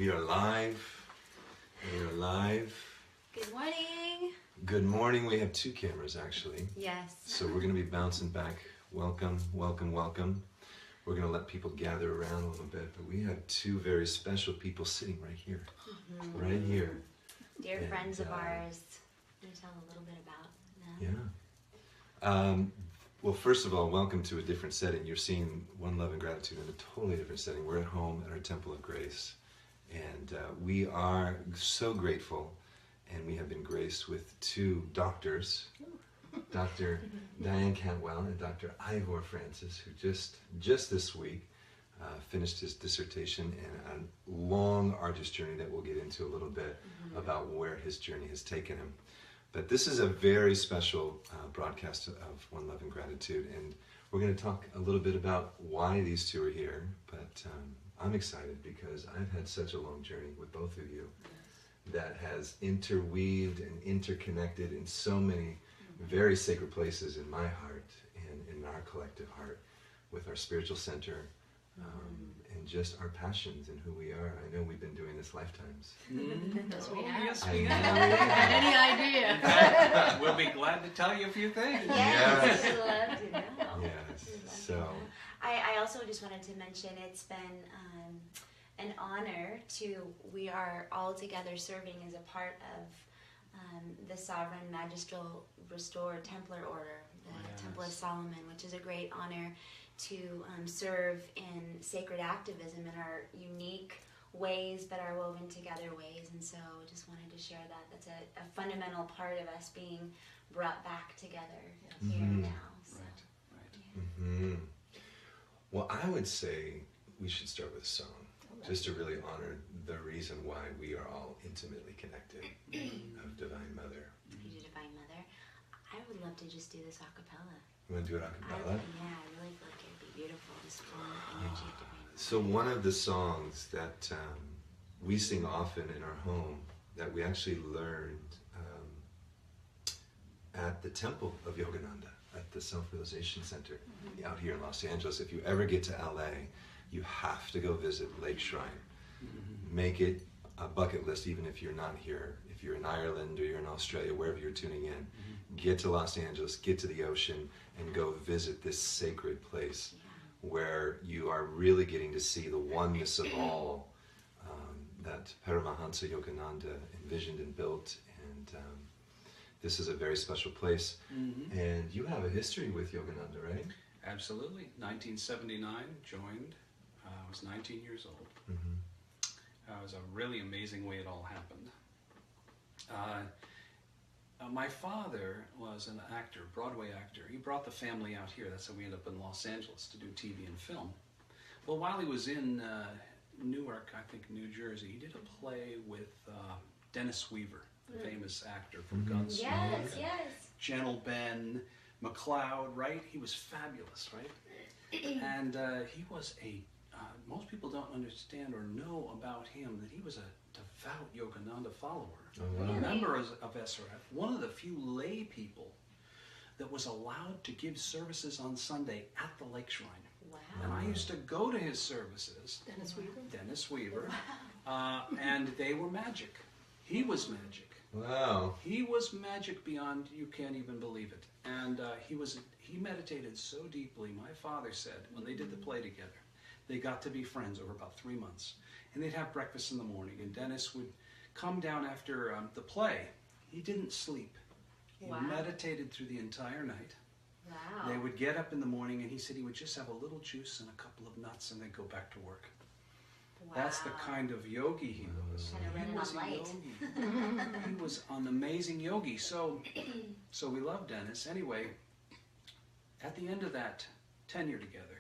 We are live. We are live. Good morning. Good morning. We have two cameras actually. Yes. So we're going to be bouncing back. Welcome, welcome, welcome. We're going to let people gather around a little bit, but we have two very special people sitting right here. Right here. Dear And, friends of ours. Can you tell a little bit about them? Yeah. Well, first of all, welcome to a different setting. You're seeing One Love and Gratitude in a totally different setting. We're at home at our Temple of Grace. And we are so grateful. And we have been graced with two doctors, Dr. Diane Cantwell and Dr. Ivor Francis, who just this week finished his dissertation and a long, arduous journey that we'll get into a little bit about where his journey has taken him. But this is a very special broadcast of One Love and Gratitude, and we're going to talk a little bit about why these two are here. But I'm excited because I've had such a long journey with both of you that has interweaved and interconnected in so many very sacred places in my heart and in our collective heart with our spiritual center and just our passions and who we are. I know we've been doing this lifetimes. Yes, we have. Yes, I we know have. we have. Any idea? In fact, we'll be glad to tell you a few things. Yes. We'd love to know. Yes. We'd love to So know. I also just wanted to mention it's been an honor we are all together serving as a part of the Sovereign Magistral Restored Templar Order, the Temple of Solomon, which is a great honor to serve in sacred activism in our unique ways, but our woven together ways. And so just wanted to share that. That's a fundamental part of us being brought back together here and now. So, Mm-hmm. Well, I would say we should start with a song, just to really honor the reason why we are all intimately connected of Divine Mother. You do Divine Mother. I would love to just do this a cappella. You want to do it a cappella? Yeah, I really feel like it'd be beautiful, this full energy of Divine Mother. So one of the songs that we sing often in our home that we actually learned at the Temple of Yogananda, at the Self-Realization Center out here in Los Angeles. If you ever get to LA, you have to go visit Lake Shrine. Make it a bucket list, even if you're not here. If you're in Ireland or you're in Australia, wherever you're tuning in, get to Los Angeles, get to the ocean, and go visit this sacred place where you are really getting to see the oneness of all that Paramahansa Yogananda envisioned and built. And this is a very special place. And you have a history with Yogananda, right? Absolutely. 1979, joined. I was 19 years old. It was a really amazing way it all happened. My father was an actor, Broadway actor. He brought the family out here. That's how we ended up in Los Angeles to do TV and film. Well, while he was in Newark, I think New Jersey, he did a play with Dennis Weaver, the famous actor from Gunsmoke. Yes. Gentle Ben, McLeod, right? He was fabulous, right? And he was most people don't understand or know about him that he was a devout Yogananda follower. A member of SRF, one of the few lay people that was allowed to give services on Sunday at the Lake Shrine. Wow. And I used to go to his services. Dennis Weaver. And they were magic. He was magic. Wow. He was magic beyond, you can't even believe it. And he meditated so deeply. My father said, when they did the play together, they got to be friends over about 3 months. And they'd have breakfast in the morning, and Dennis would come down after the play. He didn't sleep. He meditated through the entire night. Wow. They would get up in the morning, and he said he would just have a little juice and a couple of nuts, and they'd go back to work. Wow. That's the kind of yogi he was. Kind of He running was on a light. yogi. He was an amazing yogi. So we love Dennis. Anyway, at the end of that tenure together,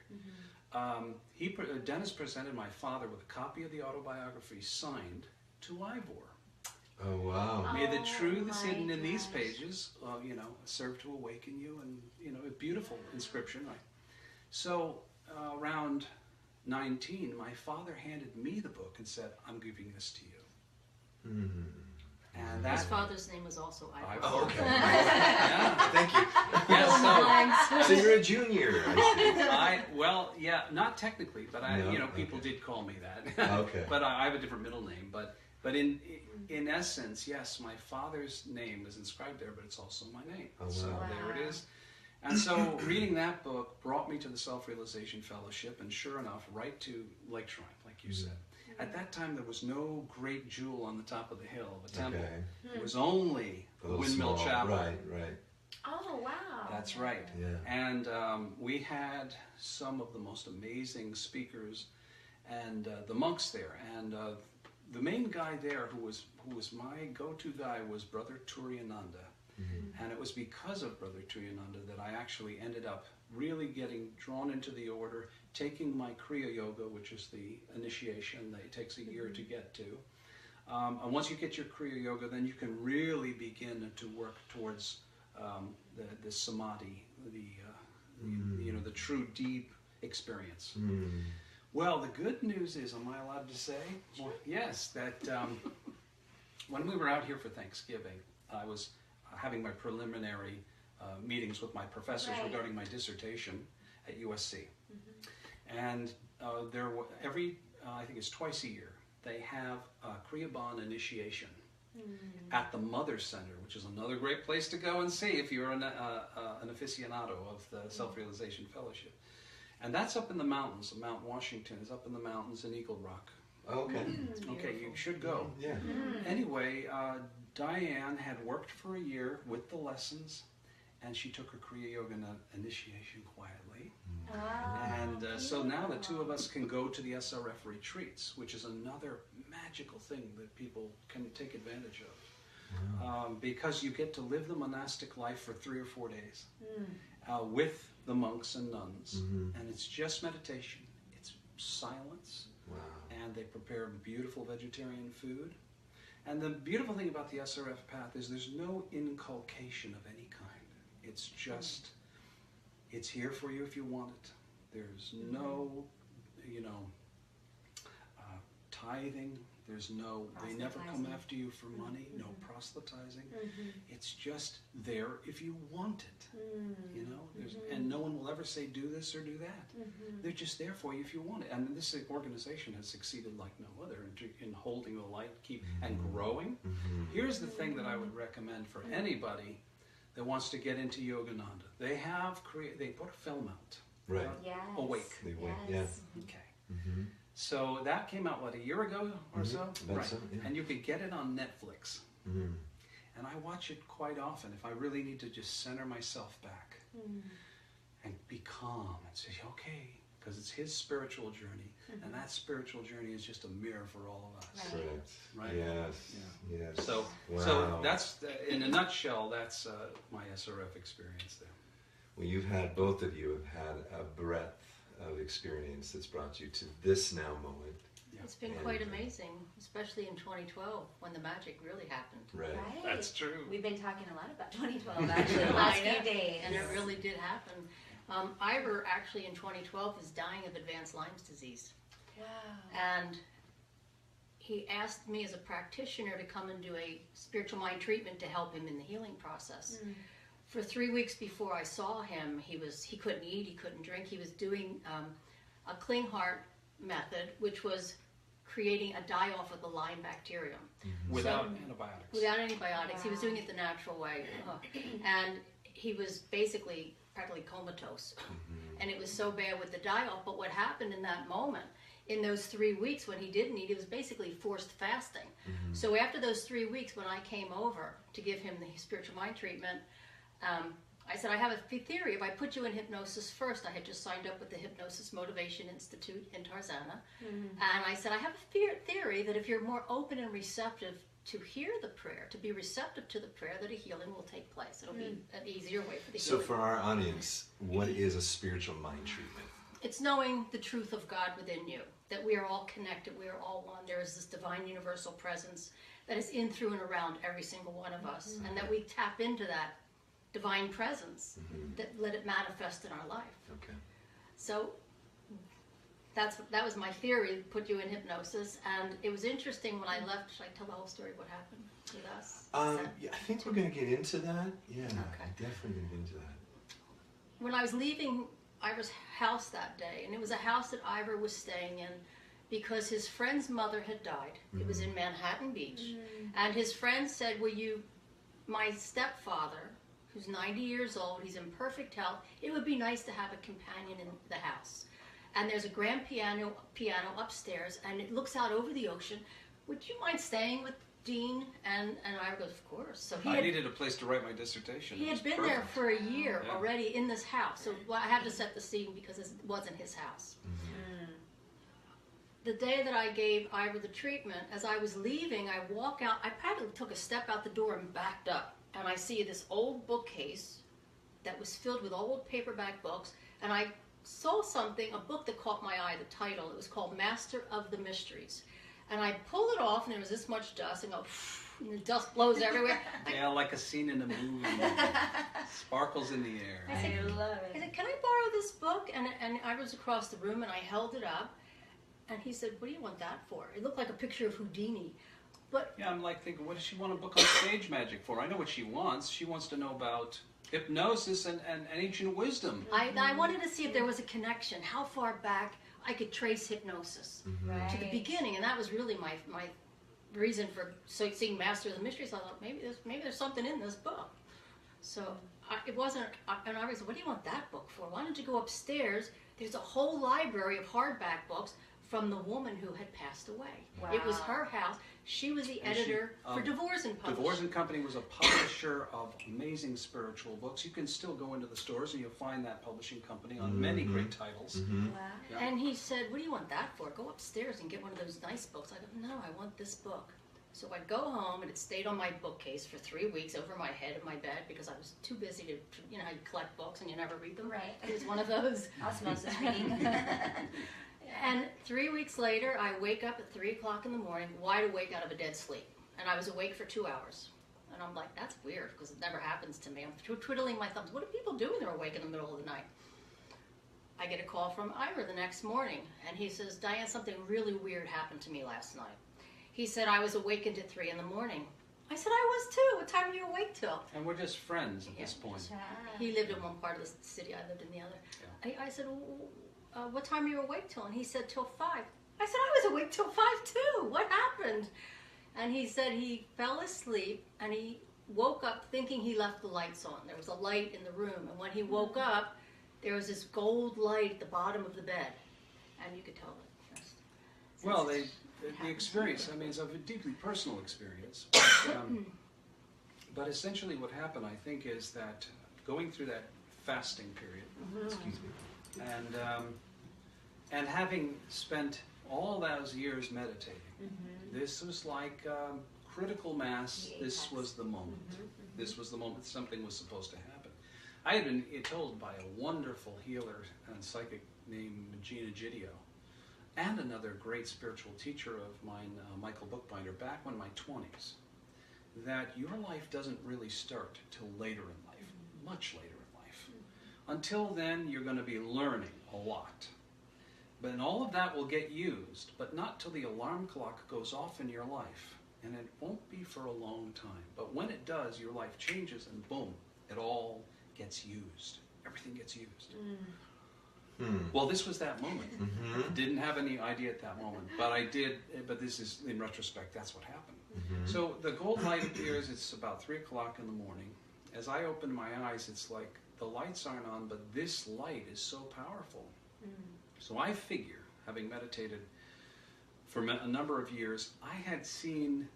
Dennis presented my father with a copy of the autobiography signed to Ivor. Oh, wow. May the truth is my hidden in these gosh. pages, serve to awaken you, and a beautiful inscription. Right? So around 19, my father handed me the book and said, "I'm giving this to you." And His that, father's name was also Ivor. Oh, okay. yeah. Thank you. Yeah, So you're a junior. not technically, but people did call me that. Okay. But I have a different middle name. But in essence, yes, my father's name is inscribed there, but it's also my name. Oh, wow. So there it is. And so reading that book brought me to the Self-Realization Fellowship, and sure enough, right to Lake Shrine, like you said. At that time, there was no great jewel on the top of the hill of a temple. Okay. It was only the Windmill small. Chapel. Right. Oh, wow. That's right. Yeah. And we had some of the most amazing speakers and the monks there. And the main guy there, who was my go-to guy, was Brother Turiyananda. Mm-hmm. And it was because of Brother Turiyananda that I actually ended up really getting drawn into the order, taking my Kriya Yoga, which is the initiation that it takes a year to get to. And once you get your Kriya Yoga, then you can really begin to work towards the samadhi, the true deep experience. Well, the good news is, am I allowed to say? Well, yes, that when we were out here for Thanksgiving, I was having my preliminary meetings with my professors regarding my dissertation at USC. And there were I think it's twice a year, they have a Kriya Bond initiation at the Mother Center, which is another great place to go and see if you're an aficionado of the Self-Realization Fellowship. And that's up in the mountains. Mount Washington is up in the mountains in Eagle Rock. Okay. Okay, you should go. Yeah. Anyway, Diane had worked for a year with the lessons, and she took her Kriya Yoga initiation quietly. And so now the two of us can go to the SRF retreats, which is another magical thing that people can take advantage of. Because you get to live the monastic life for 3 or 4 days with the monks and nuns. And it's just meditation. It's silence. Wow. And they prepare beautiful vegetarian food. And the beautiful thing about the SRF path is there's no inculcation of any kind. It's just, it's here for you if you want it. There's no, tithing. There's no, they never come after you for money. No proselytizing. It's just there if you want it. And no one will ever say do this or do that. They're just there for you if you want it. And this organization has succeeded like no other in holding the light, and growing. Here's the thing that I would recommend for anybody that wants to get into Yogananda. They put a film out. Right. Yes. Awake. They wait. Yeah. Okay. So that came out, a year ago or so? About so, yeah. And you could get it on Netflix. And I watch it quite often if I really need to just center myself back and be calm and say, okay, because it's his spiritual journey. And that spiritual journey is just a mirror for all of us. Right? Yes. Yeah. Yes. So that's, in a nutshell, that's my SRF experience there. Well, both of you have had a breadth of experience that's brought you to this now moment. It's been quite amazing, especially in 2012 when the magic really happened. Right. That's true. We've been talking a lot about 2012 actually the last few days. And it really did happen. Ivor actually in 2012 is dying of advanced Lyme's disease. Wow. And he asked me as a practitioner to come and do a spiritual mind treatment to help him in the healing process. For 3 weeks before I saw him, he couldn't eat, he couldn't drink. He was doing a Klinghardt method, which was creating a die-off of the Lyme bacterium. Without antibiotics. Without antibiotics. He was doing it the natural way. And he was basically practically comatose. And it was so bad with the die-off. But what happened in that moment, in those 3 weeks when he didn't eat, he was basically forced fasting. So after those 3 weeks, when I came over to give him the spiritual mind treatment, I said, I have a theory. If I put you in hypnosis first, I had just signed up with the Hypnosis Motivation Institute in Tarzana. And I said, I have a theory that if you're more open and receptive to hear the prayer, to be receptive to the prayer, that a healing will take place. It'll be an easier way for the healing. So for our audience, what is a spiritual mind treatment? It's knowing the truth of God within you, that we are all connected, we are all one. There is this divine universal presence that is in, through, and around every single one of us. And that we tap into that divine presence, that let it manifest in our life. Okay. So that was my theory, put you in hypnosis. And it was interesting when I left. Should I tell the whole story of what happened with us? Yeah, I think we're going to get into that. Yeah, Okay. definitely going to get into that. When I was leaving Ivor's house that day, and it was a house that Ivor was staying in because his friend's mother had died. It was in Manhattan Beach. And his friend said, my stepfather, who's 90 years old, he's in perfect health, it would be nice to have a companion in the house. And there's a grand piano upstairs, and it looks out over the ocean. Would you mind staying with Dean? And Ivor goes, of course. So I needed a place to write my dissertation. He had been there for a year already in this house. So I had to set the scene because it wasn't his house. The day that I gave Ivor the treatment, as I was leaving, I walk out. I practically took a step out the door and backed up. And I see this old bookcase that was filled with old paperback books. And I saw a book that caught my eye, the title. It was called Master of the Mysteries. And I pulled it off, and there was this much dust, and and the dust blows everywhere. Yeah, like a scene in a movie. Sparkles in the air. I love I it. said, can I borrow this book? And I was across the room, and I held it up. And he said, what do you want that for? It looked like a picture of Houdini. But Yeah, I'm like thinking, what does she want a book on stage magic for? I know what she wants. She wants to know about hypnosis and ancient wisdom. I wanted to see if there was a connection, how far back I could trace hypnosis to the beginning. And that was really my reason for seeing Master of the Mysteries. I thought, maybe there's something in this book. So it wasn't, and I was, what do you want that book for? Why don't you go upstairs? There's a whole library of hardback books from the woman who had passed away. Wow. It was her house. She was the editor for Devors and Publishing. Devors and Company was a publisher of amazing spiritual books. You can still go into the stores and you'll find that publishing company on many great titles. Wow. Yeah. And he said, what do you want that for? Go upstairs and get one of those nice books. I go, no, I want this book. So I go home, and it stayed on my bookcase for 3 weeks over my head in my bed because I was too busy to, you know how you collect books and you never read them? Right. It was one of those. Osmosis reading. And 3 weeks later, I wake up at 3 o'clock in the morning, wide awake out of a dead sleep. And I was awake for 2 hours. And I'm like, that's weird, because it never happens to me. I'm twiddling my thumbs. What do people do when they're awake in the middle of the night? I get a call from Ivor the next morning, and he says, Diane, something really weird happened to me last night. He said, I was awakened at 3 in the morning. I said, I was too. What time were you awake till? And we're just friends at this point. He lived in one part of the city, I lived in the other. I said, what time are you awake till? And he said, till 5. I said, I was awake till 5 too. What happened? And he said he fell asleep and he woke up thinking he left the lights on. There was a light in the room. And when he woke up, there was this gold light at the bottom of the bed. And you could tell that. Well, the experience, I mean, it's a deeply personal experience. But essentially what happened, I think, is that going through that fasting period, excuse me, and having spent all those years meditating, this was like critical mass. This was the moment. This was the moment something was supposed to happen. I had been told by a wonderful healer and psychic named Gina Gidio, and another great spiritual teacher of mine, Michael Bookbinder, back in my 20s, that your life doesn't really start till later in life, much later in life. Until then, you're going to be learning a lot. But all of that will get used, but not till the alarm clock goes off in your life. And it won't be for a long time. But when it does, your life changes and boom, it all gets used. Everything gets used. Well, this was that moment. Didn't have any idea at that moment, but I did. But this is, in retrospect, that's what happened. So the gold light appears. It's about 3 o'clock in the morning. As I open my eyes, it's like the lights aren't on, but this light is so powerful. So I figure, having meditated for a number of years, I had seen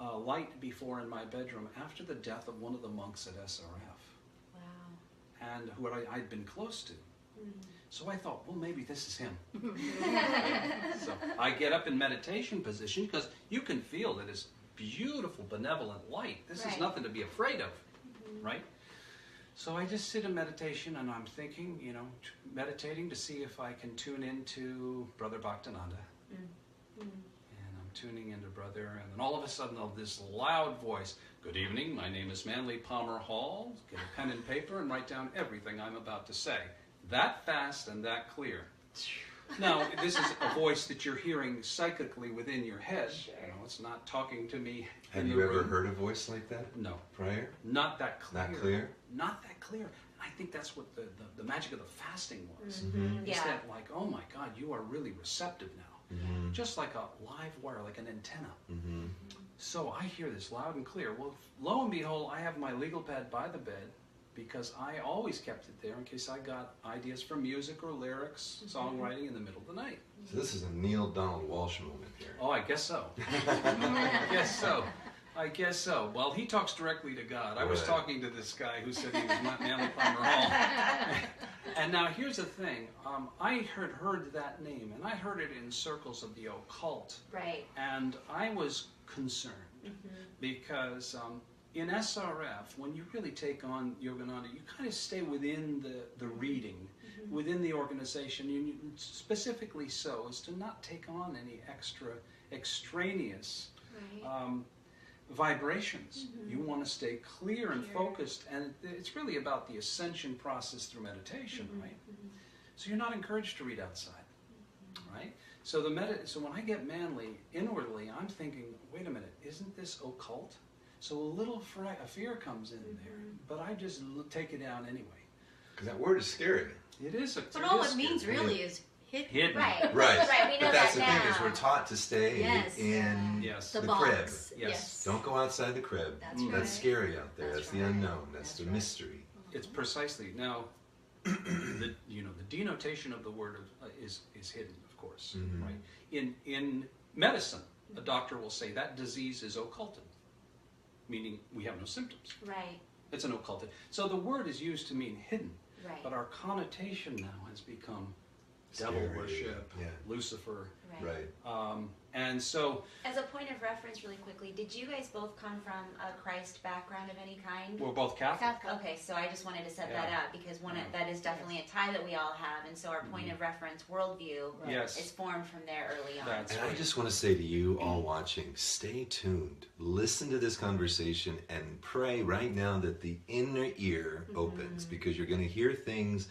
light before in my bedroom after the death of one of the monks at SRF. Wow. And who I'd been close to. So I thought, well, maybe this is him. So I get up in meditation position because you can feel that it's beautiful, benevolent light. This is nothing to be afraid of, right? So I just sit in meditation and I'm thinking, you know, meditating to see if I can tune into Brother Bhaktananda. And I'm tuning into Brother, and then all of a sudden, this loud voice, good evening, my name is Manley Palmer Hall. Get a pen and paper and write down everything I'm about to say. That fast and that clear. Now, this is a voice that you're hearing psychically within your head. Sure. You know, it's not talking to me. Have you ever heard a voice like that No. prior? Not that clear. Not clear? Not that clear. And I think that's what the magic of the fasting was. Mm-hmm. Is that like, oh my God, you are really receptive now. Mm-hmm. Just like a live wire, like an antenna. Mm-hmm. So I hear this loud and clear. Well, lo and behold, I have my legal pad by the bed because I always kept it there in case I got ideas for music or lyrics, songwriting in the middle of the night. So this is a Neil Donald Walsh moment here. Oh, I guess so. I guess so. Well, he talks directly to God. I was Right. talking to this guy who said he was not Manley Palmer Hall. And now here's the thing. I had heard that name, and I heard it in circles of the occult. Right. And I was concerned because in SRF, when you really take on Yogananda, you kind of stay within the reading, within the organization, you, specifically so as to not take on any extra extraneous Right. vibrations. You want to stay clear and focused, and it's really about the ascension process through meditation, right? So you're not encouraged to read outside, right? So so when I get Manley, inwardly, I'm thinking, wait a minute, isn't this occult? So a little a fear comes in there, but I just take it down anyway. Because that word is scary. It is a. But all it means really is hidden. Hidden. Right. Right. Right. We know But that's that the now. thing is we're taught to stay Yes. in Yes. The the box. crib. Yes. Don't go outside the crib. That's right. That's scary out there. That's That's the right. unknown. That's That's the right. mystery. It's precisely now. The denotation of the word is hidden, of course, Mhm. right? In medicine, a doctor will say that disease is occulted, meaning we have no symptoms. Right. It's an occulted. So the word is used to mean hidden, Right. but our connotation now has become devil Scary. worship, Yeah. Lucifer, Right. Right. and so As a point of reference, really quickly, did you guys both come from a Christ background of any kind? we're both Catholic. Okay, so I just wanted to set Yeah. that up because that is definitely a tie that we all have, and so our point of reference, worldview, Yes. is formed from there early on. That's And I right. just want to say to you all watching, stay tuned. Listen to this conversation and pray right now that the inner ear opens, because you're going to hear things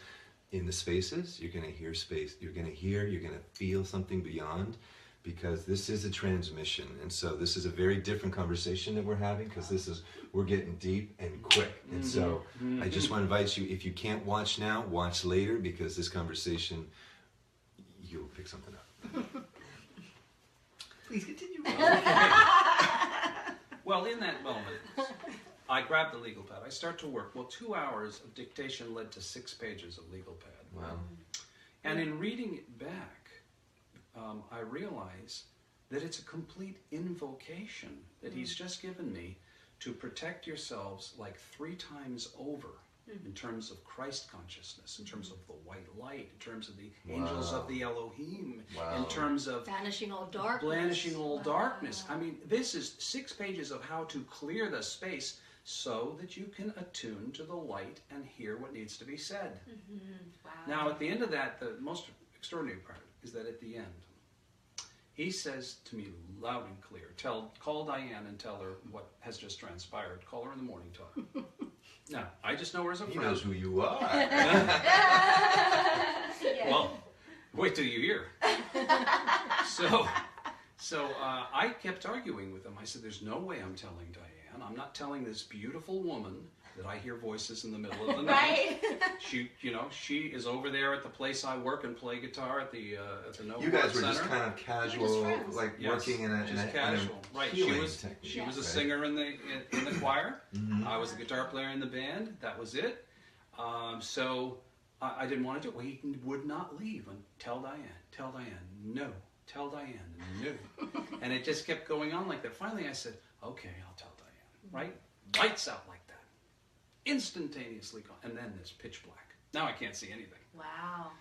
in the spaces. You're going to hear space. You're going to feel something beyond, because this is a transmission. And so this is a very different conversation that we're having, because we're getting deep and quick. And so I just want to invite you, if you can't watch now, watch later, because this conversation, you'll pick something up. Please continue. Well, in that moment, I grab the legal pad. I start to work. Well, 2 hours of dictation led to 6 pages of legal pad. Wow. And in reading it back, I realize that it's a complete invocation that he's just given me to protect yourselves like 3 times over in terms of Christ consciousness, in terms of the white light, in terms of the angels of the Elohim, Wow. in terms of Banishing all darkness. blanishing all Wow. darkness. I mean, this is 6 pages of how to clear the space so that you can attune to the light and hear what needs to be said. Wow. Now, at the end of that, the most extraordinary part is that at the end, he says to me loud and clear, call Diane and tell her what has just transpired. Call her in the morning talk. Now, I just know her as a He friend. knows who you are. Yeah. Well, wait till you hear. So I kept arguing with him. I said, there's no way I'm telling Diane. I'm not telling this beautiful woman that I hear voices in the middle of the night. Right. She is over there at the place I work and play guitar at the No You guys Center. were just kind of casual, friends. like Yes, working in a just in casual. a Right. healing She technique, was a right? singer in the choir. I was the guitar player in the band. That was it. So I didn't want to do it. Well, he would not leave and tell Diane, no, tell Diane, no. And it just kept going on like that. Finally, I said, okay, I'll tell Diane. Right? Lights out like that. Instantaneously gone. And then it's pitch black. Now I can't see anything. Wow.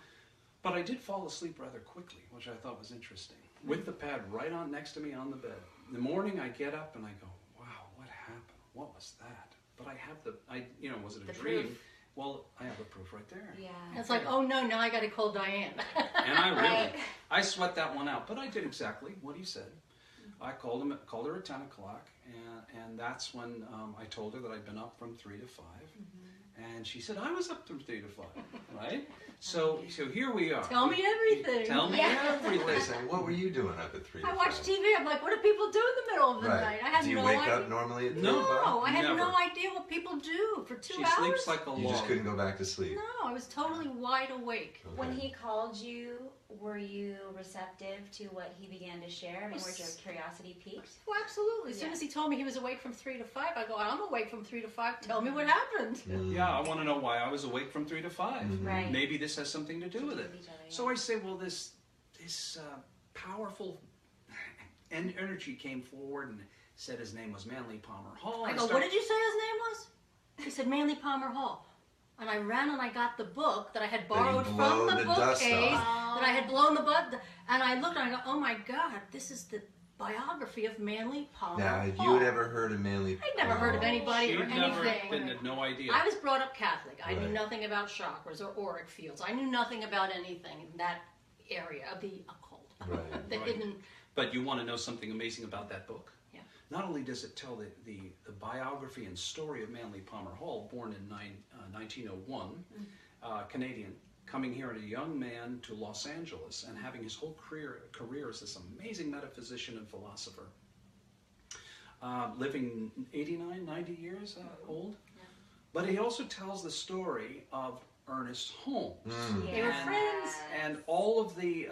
But I did fall asleep rather quickly, which I thought was interesting, with the pad right on next to me on the bed. In the morning, I get up and I go, wow, what happened? What was that? But I have was it a The dream? proof. Well, I have the proof right there. Yeah. It's like, oh no, now I got to call Diane. And I really, Right. I sweat that one out. But I did exactly what he said. I called her at 10 o'clock, and that's when I told her that I'd been up from 3 to 5. And she said, I was up from 3 to 5, right? So here we are. Tell me everything. Tell me everything. Listen, what were you doing up at 3 to I 5? watch TV. I'm like, what do people do in the middle of the night? I had Do you no wake idea. up normally at 3 No. o'clock? No, I had Never. no idea what people do for 2 She hours. sleeps like a log. You just couldn't go back to sleep. No, I was totally wide awake. Okay. When he called you, were you receptive to what he began to share? I mean, was your curiosity piqued? Oh, absolutely. As soon as he told me he was awake from 3 to 5, I go, I'm awake from 3 to 5. Tell me what happened. Yeah, I want to know why I was awake from 3 to 5. Right. Maybe this has something to do with it. each other, yeah. So I say, well, this powerful energy came forward and said his name was Manley Palmer Hall. I go, what did you say his name was? He said Manley Palmer Hall. And I ran and I got the book that I had borrowed from blow the the dust bookcase, off. that I had blown the book, and I looked and I go, oh my God, this is the biography of Manley Palmer Now, had Hall. you had ever heard of Manley? I'd never heard of anybody She'd or never anything. had no idea. I was brought up Catholic. I knew Right. nothing about chakras or auric fields. I knew nothing about anything in that area of the occult, Right. the Right. hidden. But you want to know something amazing about that book? Yeah. Not only does it tell the biography and story of Manley Palmer Hall, born in 1901, Canadian, coming here as a young man to Los Angeles and having his whole career as this amazing metaphysician and philosopher. Living 89, 90 years old. Yeah. But he also tells the story of Ernest Holmes. They were friends. And all of the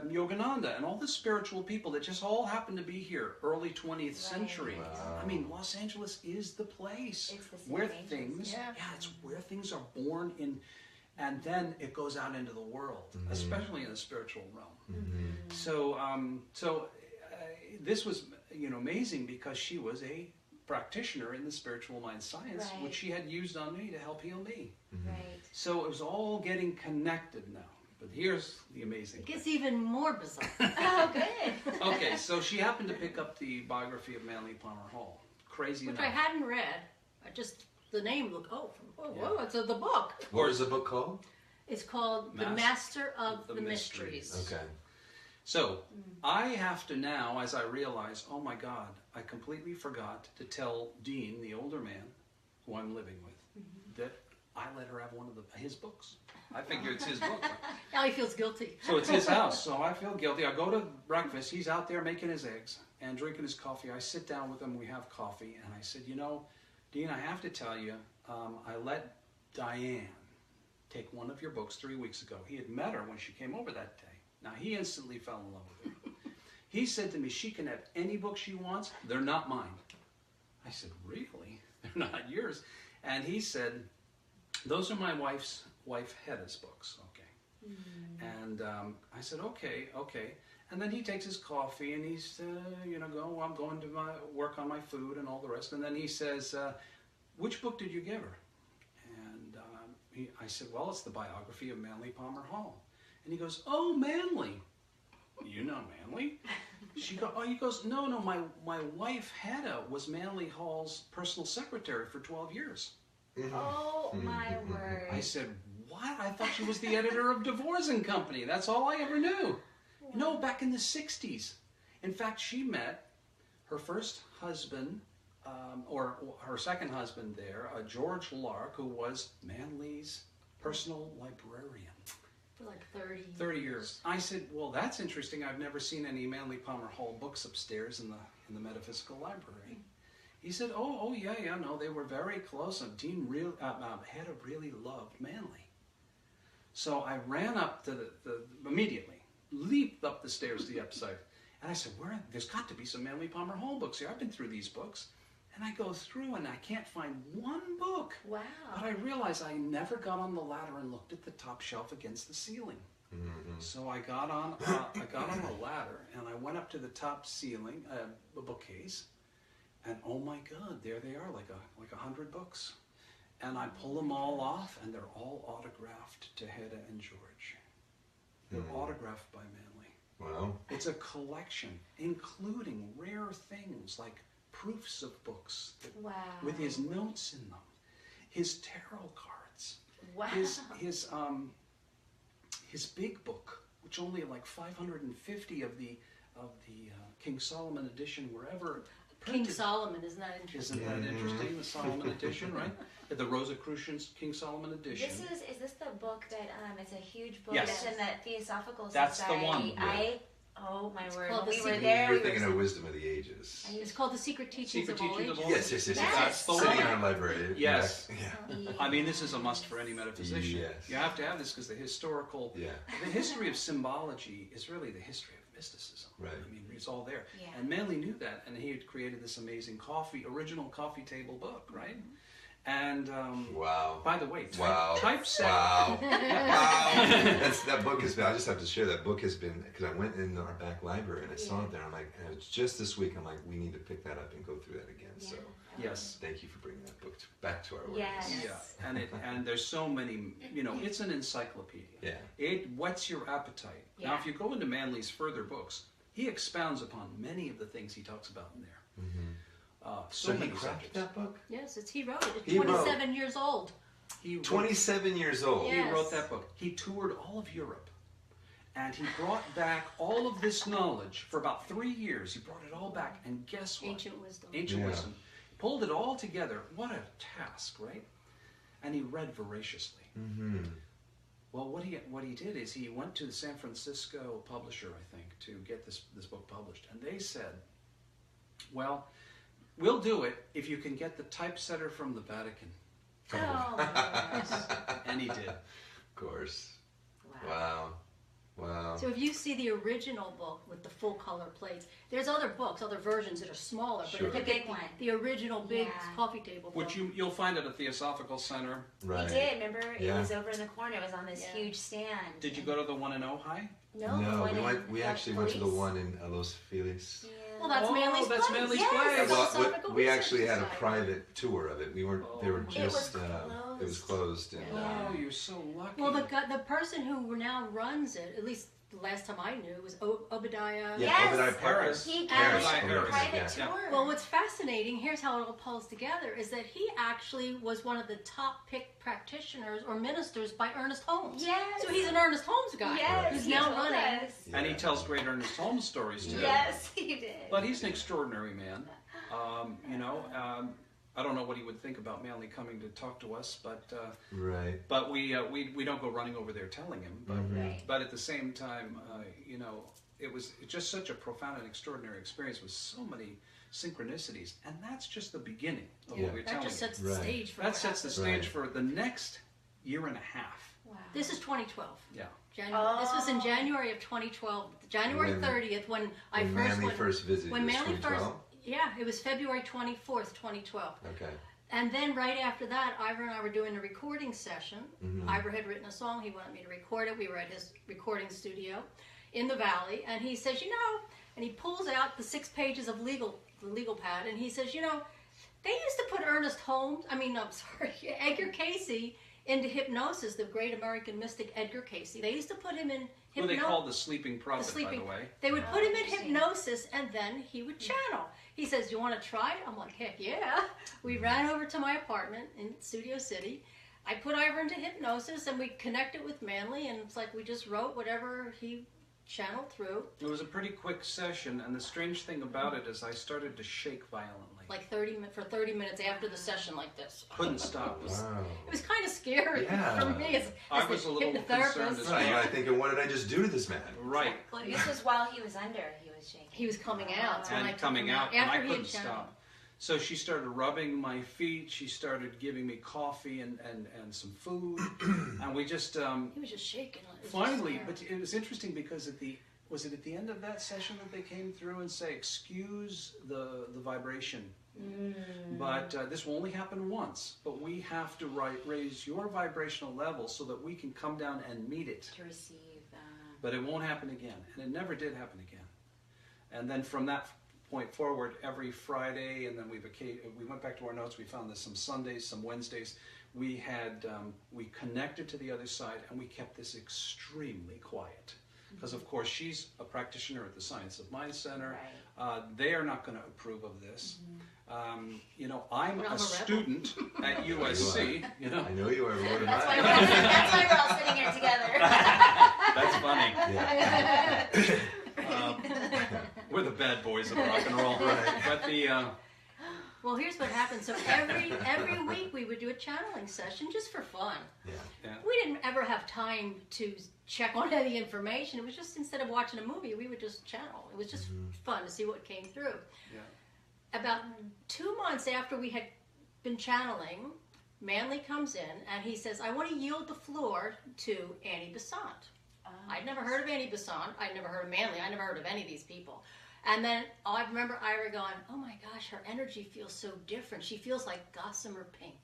Yogananda and all the spiritual people that just all happened to be here early 20th century. Wow. I mean, Los Angeles is the place It's the where same things, Yeah. it's where things are born in, and then it goes out into the world, especially in the spiritual realm. So, this was, amazing because she was a practitioner in the spiritual mind science, Right. which she had used on me to help heal me. Right. So it was all getting connected now. But here's the amazing It thing. gets even more bizarre. Oh, good. Okay, so she happened to pick up the biography of Manley Palmer Hall. Crazy Which enough. I hadn't read. The name looked, whoa, it's the book. What was the book called? It's called The Master of the Mysteries. Okay. So I have to now, as I realize, oh my God, I completely forgot to tell Dean, the older man who I'm living with, that I let her have one of his books. I figure it's his book. Now he feels guilty. So it's his house, so I feel guilty. I go to breakfast, he's out there making his eggs and drinking his coffee. I sit down with him, we have coffee, and I said, Dean, I have to tell you, I let Diane take one of your books 3 weeks ago. He had met her when she came over that day. Now, he instantly fell in love with her. He said to me, she can have any book she wants, they're not mine. I said, really? They're not yours? And he said, those are my wife Hedda's books, okay. And I said, okay. And then he takes his coffee and he's, I'm going to work on my food and all the rest. And then he says, which book did you give her? And I said, well, it's the biography of Manley Palmer Hall. And he goes, oh, Manley. You know Manley? He goes, no, my wife Hedda was Manley Hall's personal secretary for 12 years. Oh, my word. I said, what? I thought she was the editor of Divorce and Company. That's all I ever knew. No, back in the 60s. In fact, she met her first husband, or her second husband there, George Lark, who was Manley's personal librarian. For like 30 years. I said, well, that's interesting. I've never seen any Manley Palmer Hall books upstairs in the metaphysical library. He said, oh, yeah, no, they were very close. And Dean Hedda really loved Manley. So I ran up to immediately, leaped up the stairs to the upside. And I said, there's got to be some Manley Palmer Hall books here. I've been through these books. And I go through and I can't find one book. Wow. But I realized I never got on the ladder and looked at the top shelf against the ceiling. So I got on the ladder and I went up to the top ceiling, a bookcase, and oh my God, there they are, like 100 books. And I pull them all off, and they're all autographed to Hedda and George. They're autographed by Manley. Wow. It's a collection, including rare things like proofs of books Wow. with his notes in them, his tarot cards, Wow. his big book, which only like 550 of the King Solomon edition were ever King Solomon, isn't that interesting? Isn't that interesting? The Solomon edition, right? The Rosicrucians King Solomon edition. Is this the book that it's a huge book Yes. that's in the Theosophical That's the Society? one. Oh my word! called When The we were Secret- there, You're we thinking were of Wisdom of the Ages. It's called The Secret Teachings Secret of All Teachings of Ages. All Yes, yes, yes. That's the Sitting one. in our library. Yes. Yeah. I mean, this is a must for any metaphysician. Yes. You have to have this because the history of symbology is really the history of mysticism. Right. I mean, it's all there. Yeah. And Manley knew that, and he had created this amazing original coffee table book, right? And Wow. by the way, Wow. typeset. Wow. Wow. That book has been, I just have to share, that book has been, because I went in our back library and I saw it there. I'm like, and it's just this week, I'm like, we need to pick that up and go through that again. Yeah. So Yes. thank you for bringing that book back to our awareness. Yes. Yeah, and there's so many, it's an encyclopedia. Yeah. It whets your appetite. Now, Yeah. if you go into Manley's further books, he expounds upon many of the things he talks about in there. Mm-hmm. So he many crafted subjects. that book? Yes, he wrote it. He wrote- 27 years old. He wrote, 27 years old. Yeah. he wrote that book. He toured all of Europe. And he brought back all of this knowledge for about 3 years. He brought it all back. And guess what? Ancient wisdom. Ancient Yeah. wisdom. Pulled it all together. What a task, right? And he read voraciously. Mm-hmm. Well, what he did is he went to the San Francisco publisher, I think, to get this book published. And they said, well, we'll do it if you can get the typesetter from the Vatican. Oh my gosh! And he did. Of course. Wow. Wow. So if you see the original book with the full color plates, there's other books, other versions that are smaller, but Sure. if you The get big one. the original big Yeah. coffee table book. Which you'll find at a Theosophical Center. Right. We did. Remember, Yeah. it was over in the corner. It was on this Yeah. huge stand. Did you go to the one in Ojai? No. No, one we in actually went to the Police? one in Los Feliz. Yeah. Well, that's Oh, Manley's that's place. Manley's Yes, place. the Well, Philosophical we Research actually had a Society. private tour of it. They were Oh. just It it was closed and Yeah. Oh, you're so lucky. Well, the person who now runs it, at least the last time I knew, was Obadiah. yeah, Yes. Obadiah Paris. Parker. He gave Paris, us a Paris, private yeah. tour. Well, what's fascinating, here's how it all pulls together, is that he actually was one of the top picked practitioners or ministers by Ernest Holmes. Yes. So he's an Ernest Holmes guy. Yes, Who's he now told running. us. And he tells great Ernest Holmes stories too. Yeah. Yes, he did. But he's an extraordinary man. I don't know what he would think about Manley coming to talk to us, but Right. we don't go running over there telling him. But Right. but at the same time, it was just such a profound and extraordinary experience with so many synchronicities, and that's just the beginning of Yeah. what we're That telling just you. sets the Right. stage for That what sets the happens. stage Right. for the next year and a half. Wow. This is 2012. Yeah. This was in January of 2012, January When- 30th, when I When first Manley went. first visited When was Manley 2012? it was February 24th, 2012. Okay. And then right after that, Ivor and I were doing a recording session. Mhm. Ivor had written a song. He wanted me to record it. We were at his recording studio in the valley. And he says, and he pulls out the 6 pages of the legal pad. And he says, they used to put Edgar Cayce into hypnosis, the great American mystic Edgar Cayce. They used to put him in Who they hypnosis. called the sleeping prophet, by the way. They would put him in interesting. hypnosis and then he would channel. He says, you want to try it? I'm like, heck yeah. We ran over to my apartment in Studio City. I put Ivor into hypnosis and we connected with Manley, and it's like we just wrote whatever he channeled through. It was a pretty quick session, and the strange thing about it is I started to shake violently. Like 30 minutes after the session, like this. Couldn't stop. Wow. It was kind of scary Yeah. for me as I the was a little hypnotherapist. concerned as Right, you might thinking, what did I just do to this man? Right. Exactly. This was while he was under. He was shaking. He was coming out. So when I And took coming him out, and I after he had couldn't channeled. stop. So she started rubbing my feet. She started giving me coffee and some food, and we just He was just shaking. It was just finally. scary. But it was interesting because was it at the end of that session that they came through and say, "Excuse the vibration." But this will only happen once. But we have to raise your vibrational level so that we can come down and meet it. To receive that. But it won't happen again, and it never did happen again. And then from that point forward, every Friday, and then we went back to our notes. We found this some Sundays, some Wednesdays. We connected to the other side, and we kept this extremely quiet. Because of course she's a practitioner at the Science of Mind Center. Right. They are not going to approve of this. I'm I'm a a rebel. student at USC. I know you are. What am That's why, I? that's why we're all sitting here together. That's funny. Yeah. We're the bad boys of rock and roll. Right. But Well, here's what happened. So every week we would do a channeling session just for fun. Yeah. We didn't ever have time to check on any information. It was just, instead of watching a movie, we would just channel. It was just fun to see what came through. Yeah. About 2 months after we had been channeling, Manley comes in and he says, I want to yield the floor to Annie Besant. I'd never heard of Annie Besant. I'd never heard of Manley. I never heard of any of these people. And then I remember Ira going, oh my gosh, her energy feels so different. She feels like gossamer pink.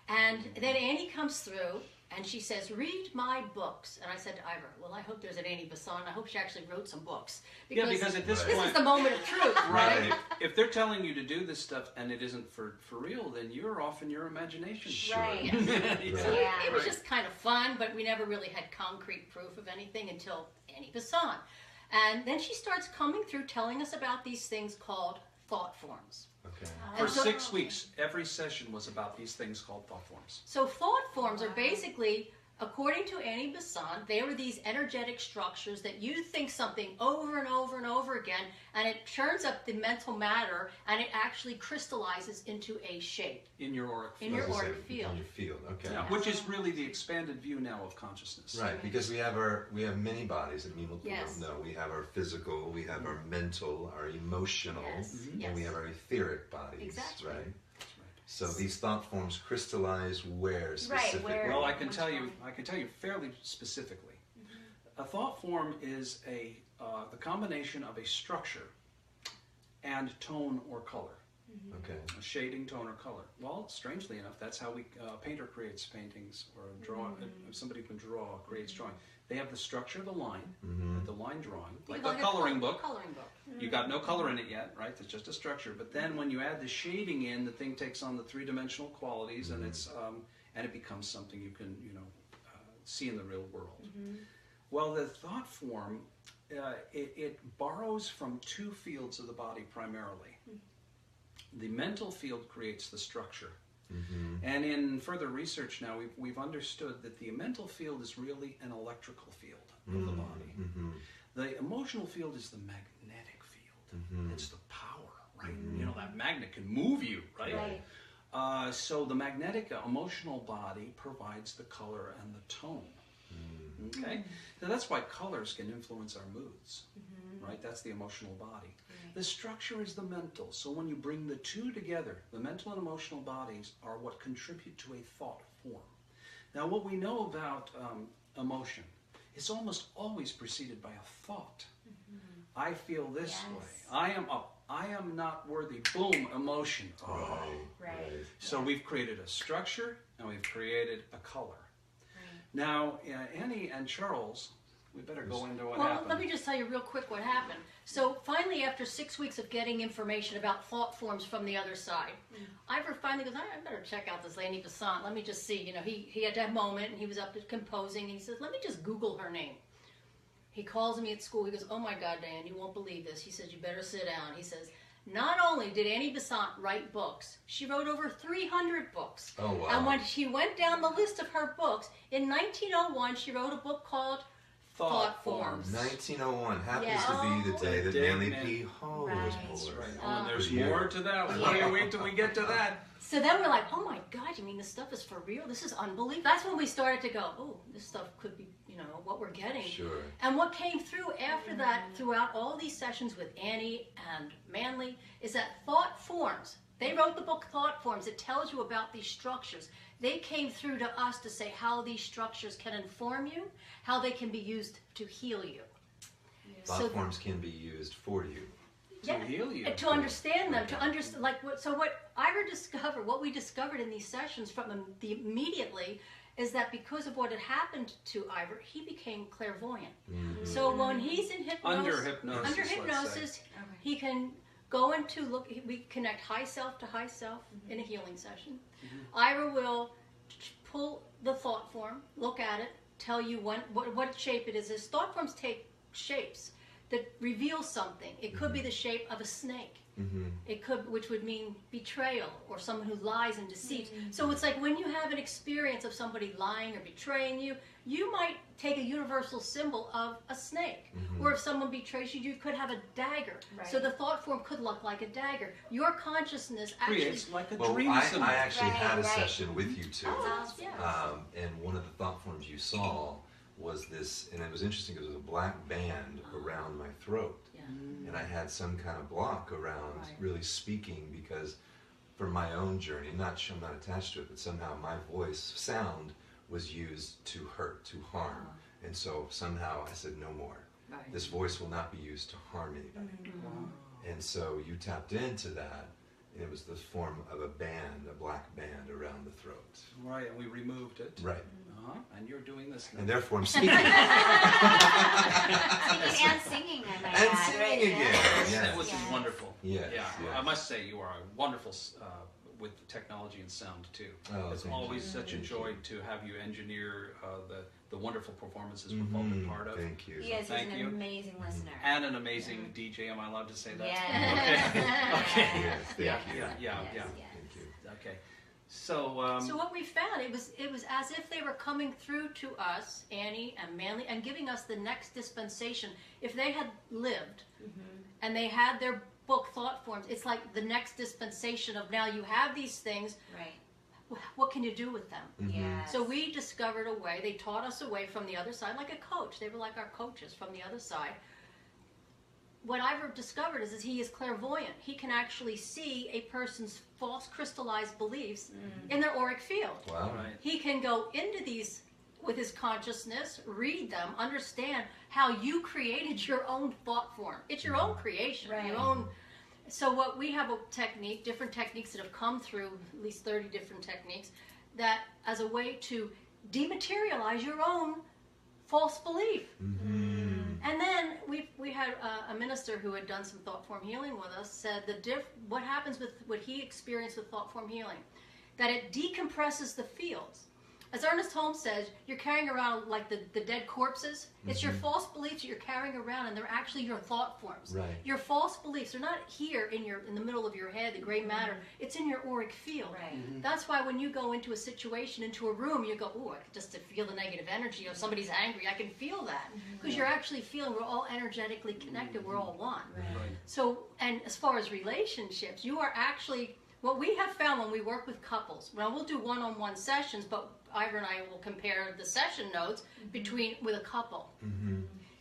And then Annie comes through and she says, read my books. And I said to Ivor, well, I hope there's an Annie Besant. I hope she actually wrote some books. Because at this this point, is the moment of truth, right? If they're telling you to do this stuff and it isn't for real, then you're off in your imagination. Sure. Right. So Yeah. it was just kind of fun, but we never really had concrete proof of anything until Annie Besant. And then she starts coming through telling us about these things called thought forms. Okay. For And so- 6 weeks, every session was about these things called thought forms. So thought forms are basically, according to Annie Besant, they were these energetic structures that you think something over and over and over again, and it churns up the mental matter, and it actually crystallizes into a shape In your auric in field. your As I auric said, field. In your field. Okay. Yeah, which is really the expanded view now of consciousness. Right, because we have many bodies that people Yes. don't know. We have our physical, we have our mental, our emotional, Yes, and yes. we have our etheric bodies. Exactly. Right. That's right. So these thought forms crystallize where Right, specifically? where- Well, I can Which tell you. one? I can tell you fairly specifically. A thought form is the combination of a structure and tone or color. Okay. A shading, tone, or color. Well, strangely enough, that's how a painter creates paintings, or somebody who can draw creates drawing. They have the structure, the line, the line drawing, like a coloring book. Coloring book. You got no color in it yet, right? It's just a structure. But then when you add the shading in, the thing takes on the three-dimensional qualities, and it becomes something you can see in the real world. Well, the thought form it borrows from two fields of the body primarily. The mental field creates the structure. And in further research now, we've understood that the mental field is really an electrical field of the body. The emotional field is the magnetic field. It's the power, right? You know, that magnet can move you, right? So the magnetic emotional body provides the color and the tone. Okay? So that's why colors can influence our moods, right? That's the emotional body. The structure is the mental. So when you bring the two together, the mental and emotional bodies are what contribute to a thought form. Now, what we know about emotion, it's almost always preceded by a thought. I feel this way. I am not worthy. Boom, emotion. Right. So we've created a structure and we've created a color. Now, Annie and Charles, we better go into what happened. Let me just tell you real quick what happened. So finally, after 6 weeks of getting information about thought forms from the other side, Ivor finally goes, I better check out this Annie Besant. Let me just see. You know, he had that moment, and he was up composing, and he says, let me just Google her name. He calls me at school. He goes, oh my God, Diane, you won't believe this. He says, you better sit down. He says, not only did Annie Besant write books, she wrote over 300 books. Oh, wow. And when she went down the list of her books, in 1901, she wrote a book called Thought Forms. 1901 happens Yes. to be the day that Day Manley man. P. Hall was born. And there's Yeah. more to that. Wait till we get to that. So then we're like, oh my God, you mean this stuff is for real? This is unbelievable. That's when we started to go, oh, this stuff could be, you know, what we're getting. Sure. And what came through after that, throughout all these sessions with Annie and Manley, is that thought forms. They wrote the book Thought Forms. It tells you about these structures. They came through to us to say how these structures can inform you, how they can be used to heal you. Thought forms can be used for you. To heal you. To understand them, to understand, like, what Ivor discovered, what we discovered in these sessions from them immediately, is that because of what had happened to Ivor, he became clairvoyant. So when he's in Under hypnosis, let's hypnosis, say. he can go into we connect high self to high self in a healing session. Ivor will pull the thought form, look at it, tell you what shape it is. His thought forms take shapes. that reveals something. It could be the shape of a snake. It could, which would mean betrayal or someone who lies and deceives. So it's like when you have an experience of somebody lying or betraying you, you might take a universal symbol of a snake. Or if someone betrays you, you could have a dagger. Right. So the thought form could look like a dagger. Your consciousness actually Creates like a Well, dream symbol. I actually had a Right. session with you too. yes. And one of the thought forms you saw was this, and it was interesting because it was a black band around my throat. And I had some kind of block around really speaking because for my own journey, I'm not attached to it, but somehow my voice, sound, was used to hurt, to harm. And so somehow I said, no more. Right. This voice will not be used to harm anybody. And so you tapped into that, and it was the form of a band, a black band around the throat. Right, and we removed it. Right. And you're doing this now. And therefore I'm speaking. And singing, I might And add, singing right? again. Yes. Yes. Which is wonderful. Yes, Yeah, yes. I must say you are wonderful with technology and sound too. Oh, It's thank always you. such a Thank joy you. to have you engineer the wonderful performances we've all been part of. Thank you. He is Thank an you. amazing listener. And an amazing DJ. Am I allowed to say that? Yes. Okay. Yes, thank Yeah, you. yeah, yeah, Yes, yeah. yes. Thank you. Okay. So, So what we found, it was as if they were coming through to us, Annie and Manley, and giving us the next dispensation. If they had lived and they had their book thought forms, it's like the next dispensation of now you have these things. Right. What can you do with them? Yes. So we discovered a way. They taught us a way from the other side, like a coach. They were like our coaches from the other side. What Ivor discovered is he is clairvoyant. He can actually see a person's false crystallized beliefs in their auric field. Wow. right. He can go into these with his consciousness, read them, understand how you created your own thought form. It's your own creation, Right. your own. So what we have a technique, different techniques that have come through, at least 30 different techniques, that as a way to dematerialize your own false belief. And then we had a minister who had done some thought form healing with us said what happens with what he experienced with thought form healing, that it decompresses the fields. As Ernest Holmes says, you're carrying around like the dead corpses. It's your false beliefs that you're carrying around, and they're actually your thought forms. Right. Your false beliefs are not here in the middle of your head, the gray matter. It's in your auric field. Right. That's why when you go into a situation, into a room, you go, "Ooh, just to feel the negative energy. If somebody's angry, I can feel that," because you're actually feeling we're all energetically connected. We're all one. Right. So, and as far as relationships, you are actually, what we have found when we work with couples, well, we'll do one-on-one sessions, but Ivor and I will compare the session notes with a couple.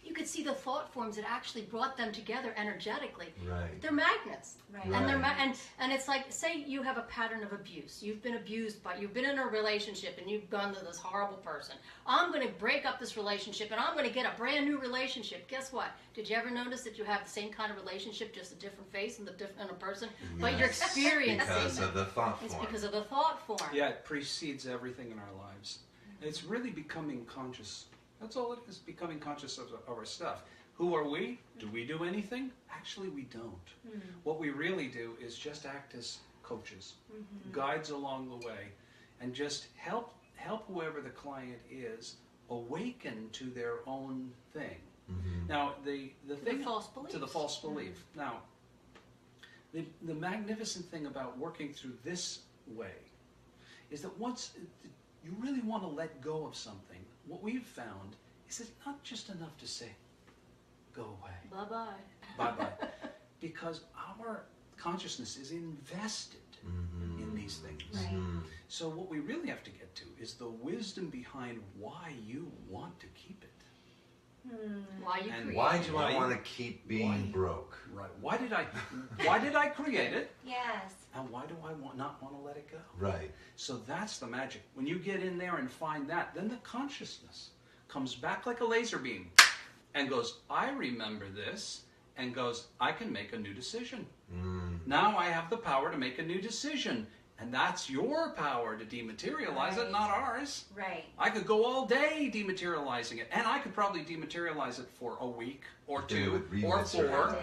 You could see the thought forms that actually brought them together energetically. Right. They're magnets. Right. And they're Right. and it's like, say you have a pattern of abuse. You've been abused you've been in a relationship and you've gone to this horrible person. I'm going to break up this relationship and I'm going to get a brand new relationship. Guess what? Did you ever notice that you have the same kind of relationship, just a different face and a person? But you're experiencing Because of the thought it's form. because of the thought form. Yeah, it precedes everything in our lives. And it's really becoming conscious. That's all it is, becoming conscious of our stuff. Who are we? Do we do anything? Actually, we don't. What we really do is just act as coaches, guides along the way, and just help whoever the client is awaken to their own thing. Now, the thing false beliefs. to the false belief. Now, the magnificent thing about working through this way is that once you really want to let go of something, what we've found is it's not just enough to say, go away, Bye-bye. bye-bye, because our consciousness is invested in these things. Right. So what we really have to get to is the wisdom behind why you want to keep it. Why you And create Why it. do I want to keep being broke? Right. Why did I create it? Yes. And why do I not want to let it go? Right. So that's the magic. When you get in there and find that, then the consciousness comes back like a laser beam and goes, I remember this, and goes, I can make a new decision. Now I have the power to make a new decision. And that's your power to dematerialize it, not ours. Right. I could go all day dematerializing it, and I could probably dematerialize it for a week or two or four,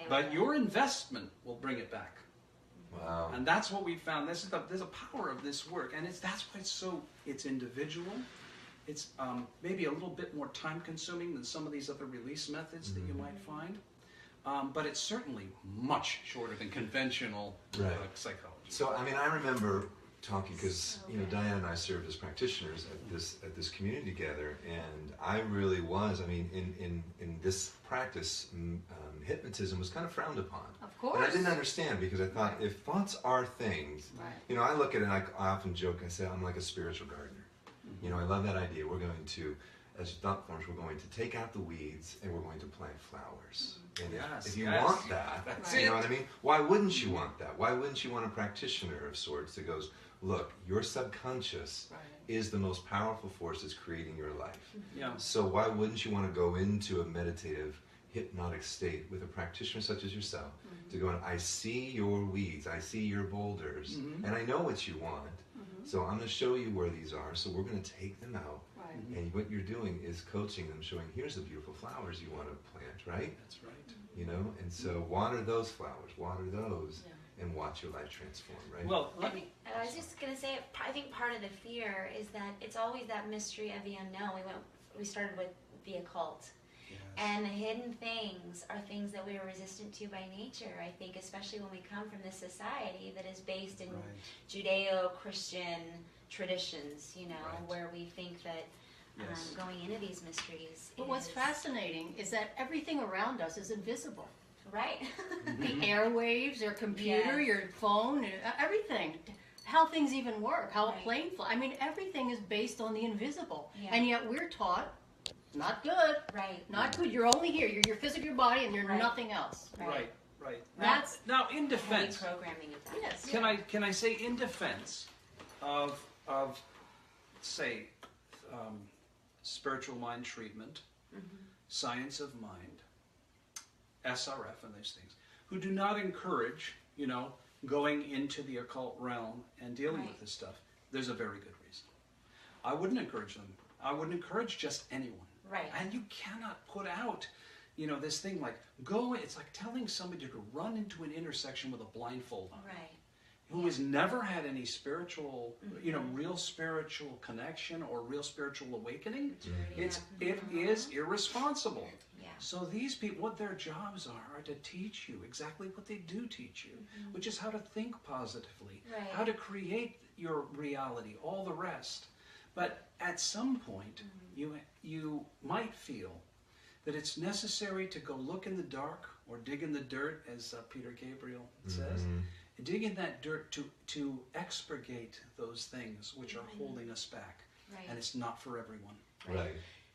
but your investment will bring it back. Wow. And that's what we found. There's a power of this work, and that's why it's individual, It's maybe a little bit more time consuming than some of these other release methods that you might find. But it's certainly much shorter than conventional psychology. So, I mean, I remember talking, because Diane and I served as practitioners at this community together, and I really was. I mean, in this practice, hypnotism was kind of frowned upon. Of course. And I didn't understand, because I thought if thoughts are things, I look at it and I often joke. I say I'm like a spiritual gardener. I love that idea. We're going to, as thought forms, we're going to take out the weeds and we're going to plant flowers. And if you want that, you know what I mean? Why wouldn't you want that? Why wouldn't you want a practitioner of sorts that goes, look, your subconscious is the most powerful force that's creating your life. So why wouldn't you want to go into a meditative, hypnotic state with a practitioner such as yourself to go, I see your weeds, I see your boulders, and I know what you want. So I'm going to show you where these are. So we're going to take them out. And what you're doing is coaching them, showing here's the beautiful flowers you want to plant, right? That's right. And so water those flowers, water those, and watch your life transform, right? Well, I was just going to say, I think part of the fear is that it's always that mystery of the unknown. We started with the occult. And the hidden things are things that we are resistant to by nature, I think, especially when we come from this society that is based in Judeo-Christian traditions, where we think that going into these mysteries But what's fascinating is that everything around us is invisible. Right. The airwaves, your computer, your phone, everything. How things even work, how a plane flies. I mean, everything is based on the invisible. And yet we're taught, not good. Not good. You're only here. You're your physical body and you're nothing else. Right. That's now in defense. Programming of that. Yes. Can I say in defense of say spiritual mind treatment, science of mind, SRF, and these things, who do not encourage going into the occult realm and dealing with this stuff? There's a very good reason. I wouldn't encourage them. I wouldn't encourage just anyone. And you cannot put out, this thing like it's like telling somebody to run into an intersection with a blindfold on. Who has never had any spiritual, real spiritual connection or real spiritual awakening. It is irresponsible. So these people, what their jobs are to teach you exactly what they do teach you, which is how to think positively, how to create your reality, all the rest. But at some point, you might feel that it's necessary to go look in the dark or dig in the dirt, as Peter Gabriel says. Dig in that dirt to expurgate those things which are holding us back. And it's not for everyone.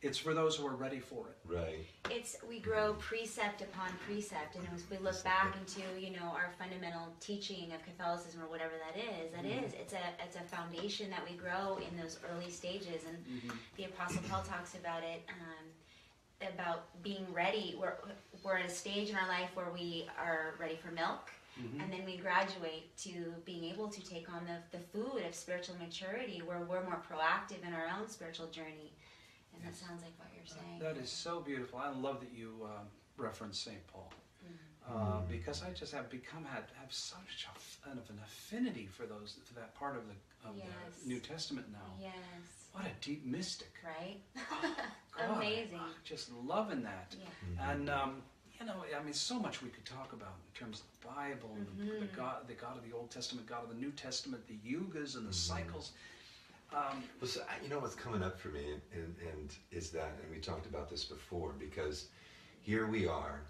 It's for those who are ready for it. We grow precept upon precept, and as we look back into our fundamental teaching of Catholicism or whatever that is, it's a foundation that we grow in those early stages. And the Apostle Paul talks about it, about being ready. We're at a stage in our life where we are ready for milk. And then we graduate to being able to take on the food of spiritual maturity, where we're more proactive in our own spiritual journey. And that sounds like what you're saying. That is so beautiful. I love that you reference St. Paul, because I just have such an affinity for that part of the New Testament now. What a deep mystic. God, Amazing. Just loving that. And so much we could talk about in terms of the Bible, and the God of the Old Testament, God of the New Testament, the yugas and the cycles. So, what's coming up for me, and is that, and we talked about this before, because here we are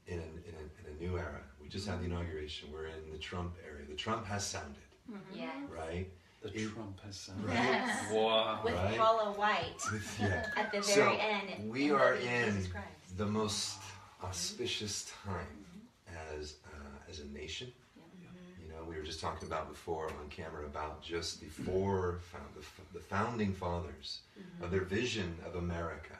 in a new era. We just had the inauguration. We're in the Trump era. The Trump has sounded. Right? Trump has sounded. Yes. Wow. With Paula White at the very end. We are in the most auspicious time as a nation. We were just talking about before on camera about just the founding fathers of their vision of America.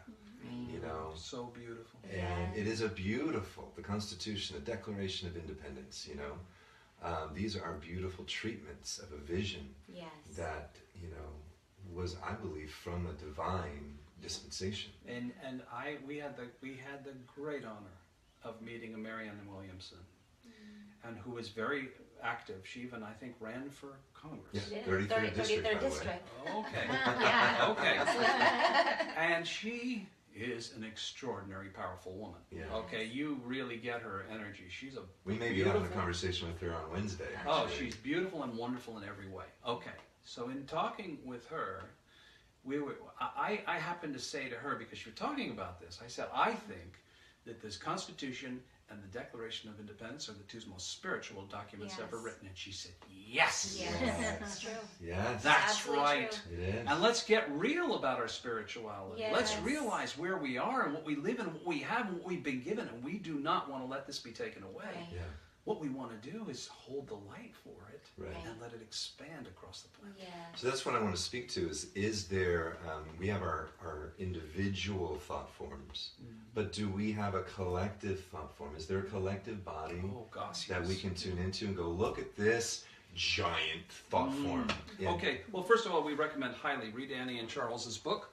So beautiful. And it is the Constitution, the Declaration of Independence. These are beautiful treatments of a vision that was, I believe, from a divine dispensation. And we had the great honor of meeting a Marianne Williamson, and who was very active. She even, I think, ran for Congress. Yeah, 33rd district, by the way. district. Okay. Yeah. Okay. And she is an extraordinary, powerful woman. Yeah. Okay, you really get her energy. She's a We may be having a conversation with her on Wednesday. Oh, actually. she's beautiful and wonderful in every way. Okay, so in talking with her, I happened to say to her, because you were talking about this, I said, I think that this Constitution and the Declaration of Independence are the two most spiritual documents ever written. And she said, yes. Yes, it's true. Yes. That's Absolutely right. true. It is. And let's get real about our spirituality. Yes. Let's realize where we are and what we live and what we have and what we've been given. And we do not want to let this be taken away. Right. Yeah. What we want to do is hold the light for it Right. and let it expand across the planet. Yeah. So that's what I want to speak to is there, we have our individual thought forms, but do we have a collective thought form? Is there a collective body Oh, gosh, that yes. we can tune into and go, look at this giant thought form? And- Okay, well, first of all, we recommend highly read Annie and Charles's book.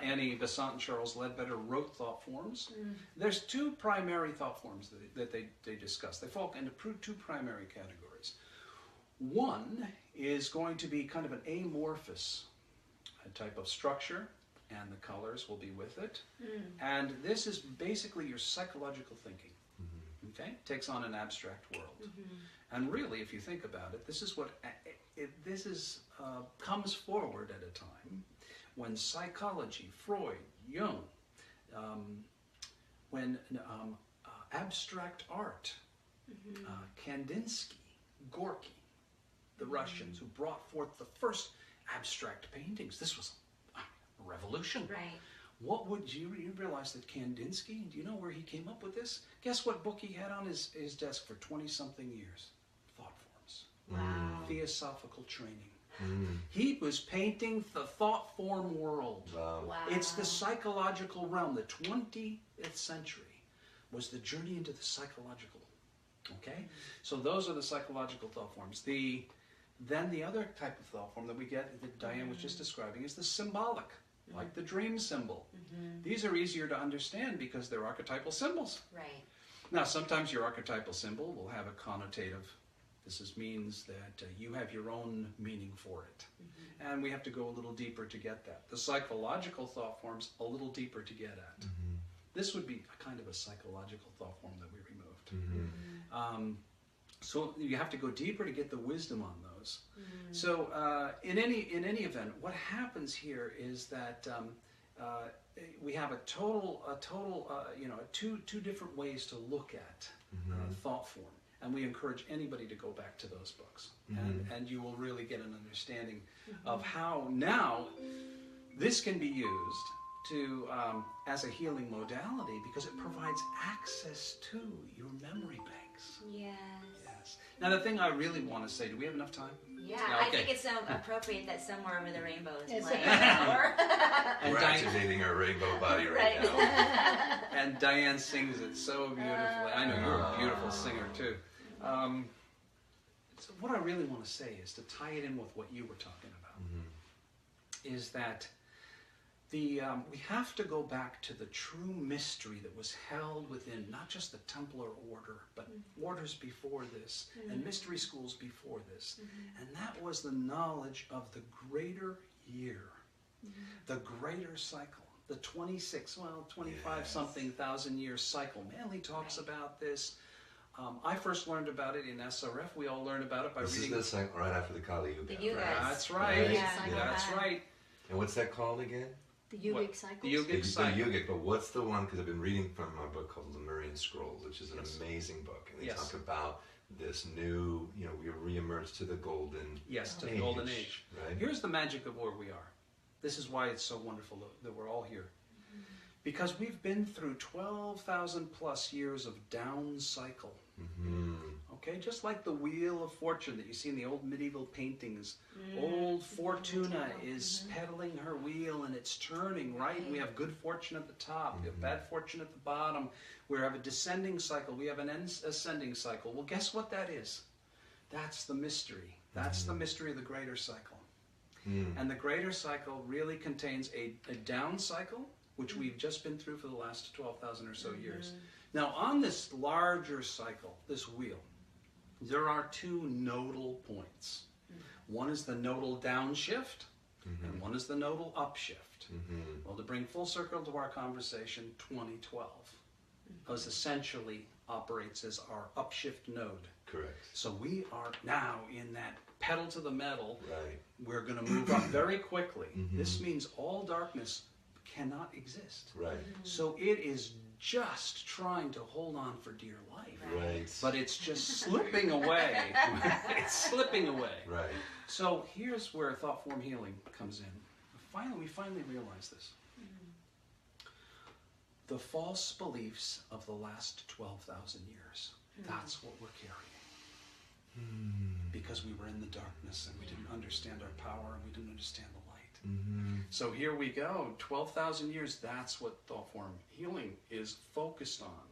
Annie Besant and Charles Ledbetter wrote thought forms. There's two primary thought forms that they discuss. They fall into two primary categories. One is going to be kind of an amorphous type of structure, and the colors will be with it. And this is basically your psychological thinking. Okay, takes on an abstract world. And really, if you think about it, this is what comes forward at a time when psychology, Freud, Jung, when abstract art, Kandinsky, Gorky, the Russians who brought forth the first abstract paintings. This was a revolution. Right. What would you realize that Kandinsky, do you know where he came up with this? Guess what book he had on his desk for 20-something years? Thought forms. Wow. Theosophical training. He was painting the thought form world. Wow. Wow. It's the psychological realm. The 20th century was the journey into the psychological. Okay? So those are the psychological thought forms. Then the other type of thought form that we get, that Diane was just describing, is the symbolic, like the dream symbol. These are easier to understand because they're archetypal symbols. Right. Now, sometimes your archetypal symbol will have a connotative. This means that you have your own meaning for it. And we have to go a little deeper to get that. The psychological thought forms, a little deeper to get at. This would be a kind of a psychological thought form that we removed. So you have to go deeper to get the wisdom on those. So in any event, what happens here is that we have two different ways to look at thought form. And we encourage anybody to go back to those books. And you will really get an understanding of how now this can be used to as a healing modality because it provides access to your memory banks. Yes. Yes. Now the thing I really want to say, do we have enough time? Yeah, Yeah, I okay. think it's so appropriate that Somewhere Over the Rainbow is It's playing. And We're Diane, activating our rainbow body right Right. now. and Diane sings it so beautifully. I know you're a beautiful singer too. So what I really want to say is to tie it in with what you were talking about, is that we have to go back to the true mystery that was held within not just the Templar order, but orders before this and mystery schools before this. And that was the knowledge of the greater year, the greater cycle, the 25-something thousand year cycle. Manley talks about this. I first learned about it in SRF. We all learned about it by This reading. is the cycle right after the Kali Yuga. The Yugas. That's right. Yeah. That's right. And what's that called again? The yogic cycles. The yogic The cycle. Yogic, but what's the one? Because I've been reading from my book called Lemurian Scrolls, which is an amazing book, and they talk about this new, we re-emerge to the golden Yes, to the age, golden age. right? Here's the magic of where we are. This is why it's so wonderful that we're all here. Because we've been through 12,000 plus years of down cycle. Okay, just like the Wheel of Fortune that you see in the old medieval paintings. Old Fortuna is pedaling her wheel and it's turning, right? We have good fortune at the top, we have bad fortune at the bottom. We have a descending cycle, we have an ascending cycle. Well, guess what that is? That's the mystery. That's the mystery of the greater cycle. And the greater cycle really contains a down cycle, which we've just been through for the last 12,000 or so years. Now, on this larger cycle, this wheel, there are two nodal points. One is the nodal downshift, and one is the nodal upshift. Well, to bring full circle to our conversation, 2012 was essentially operates as our upshift node. Correct. So we are now in that pedal to the metal. Right. We're going to move up very quickly. This means all darkness cannot exist. Right. So it is just trying to hold on for dear life. Right. But it's just slipping away. It's slipping away. Right. So here's where thought form healing comes in. We finally realize this. The false beliefs of the last 12,000 years, that's what we're carrying. Because we were in the darkness and we didn't understand our power and we didn't understand the light. So here we go, 12,000 years, that's what thought form healing is focused on.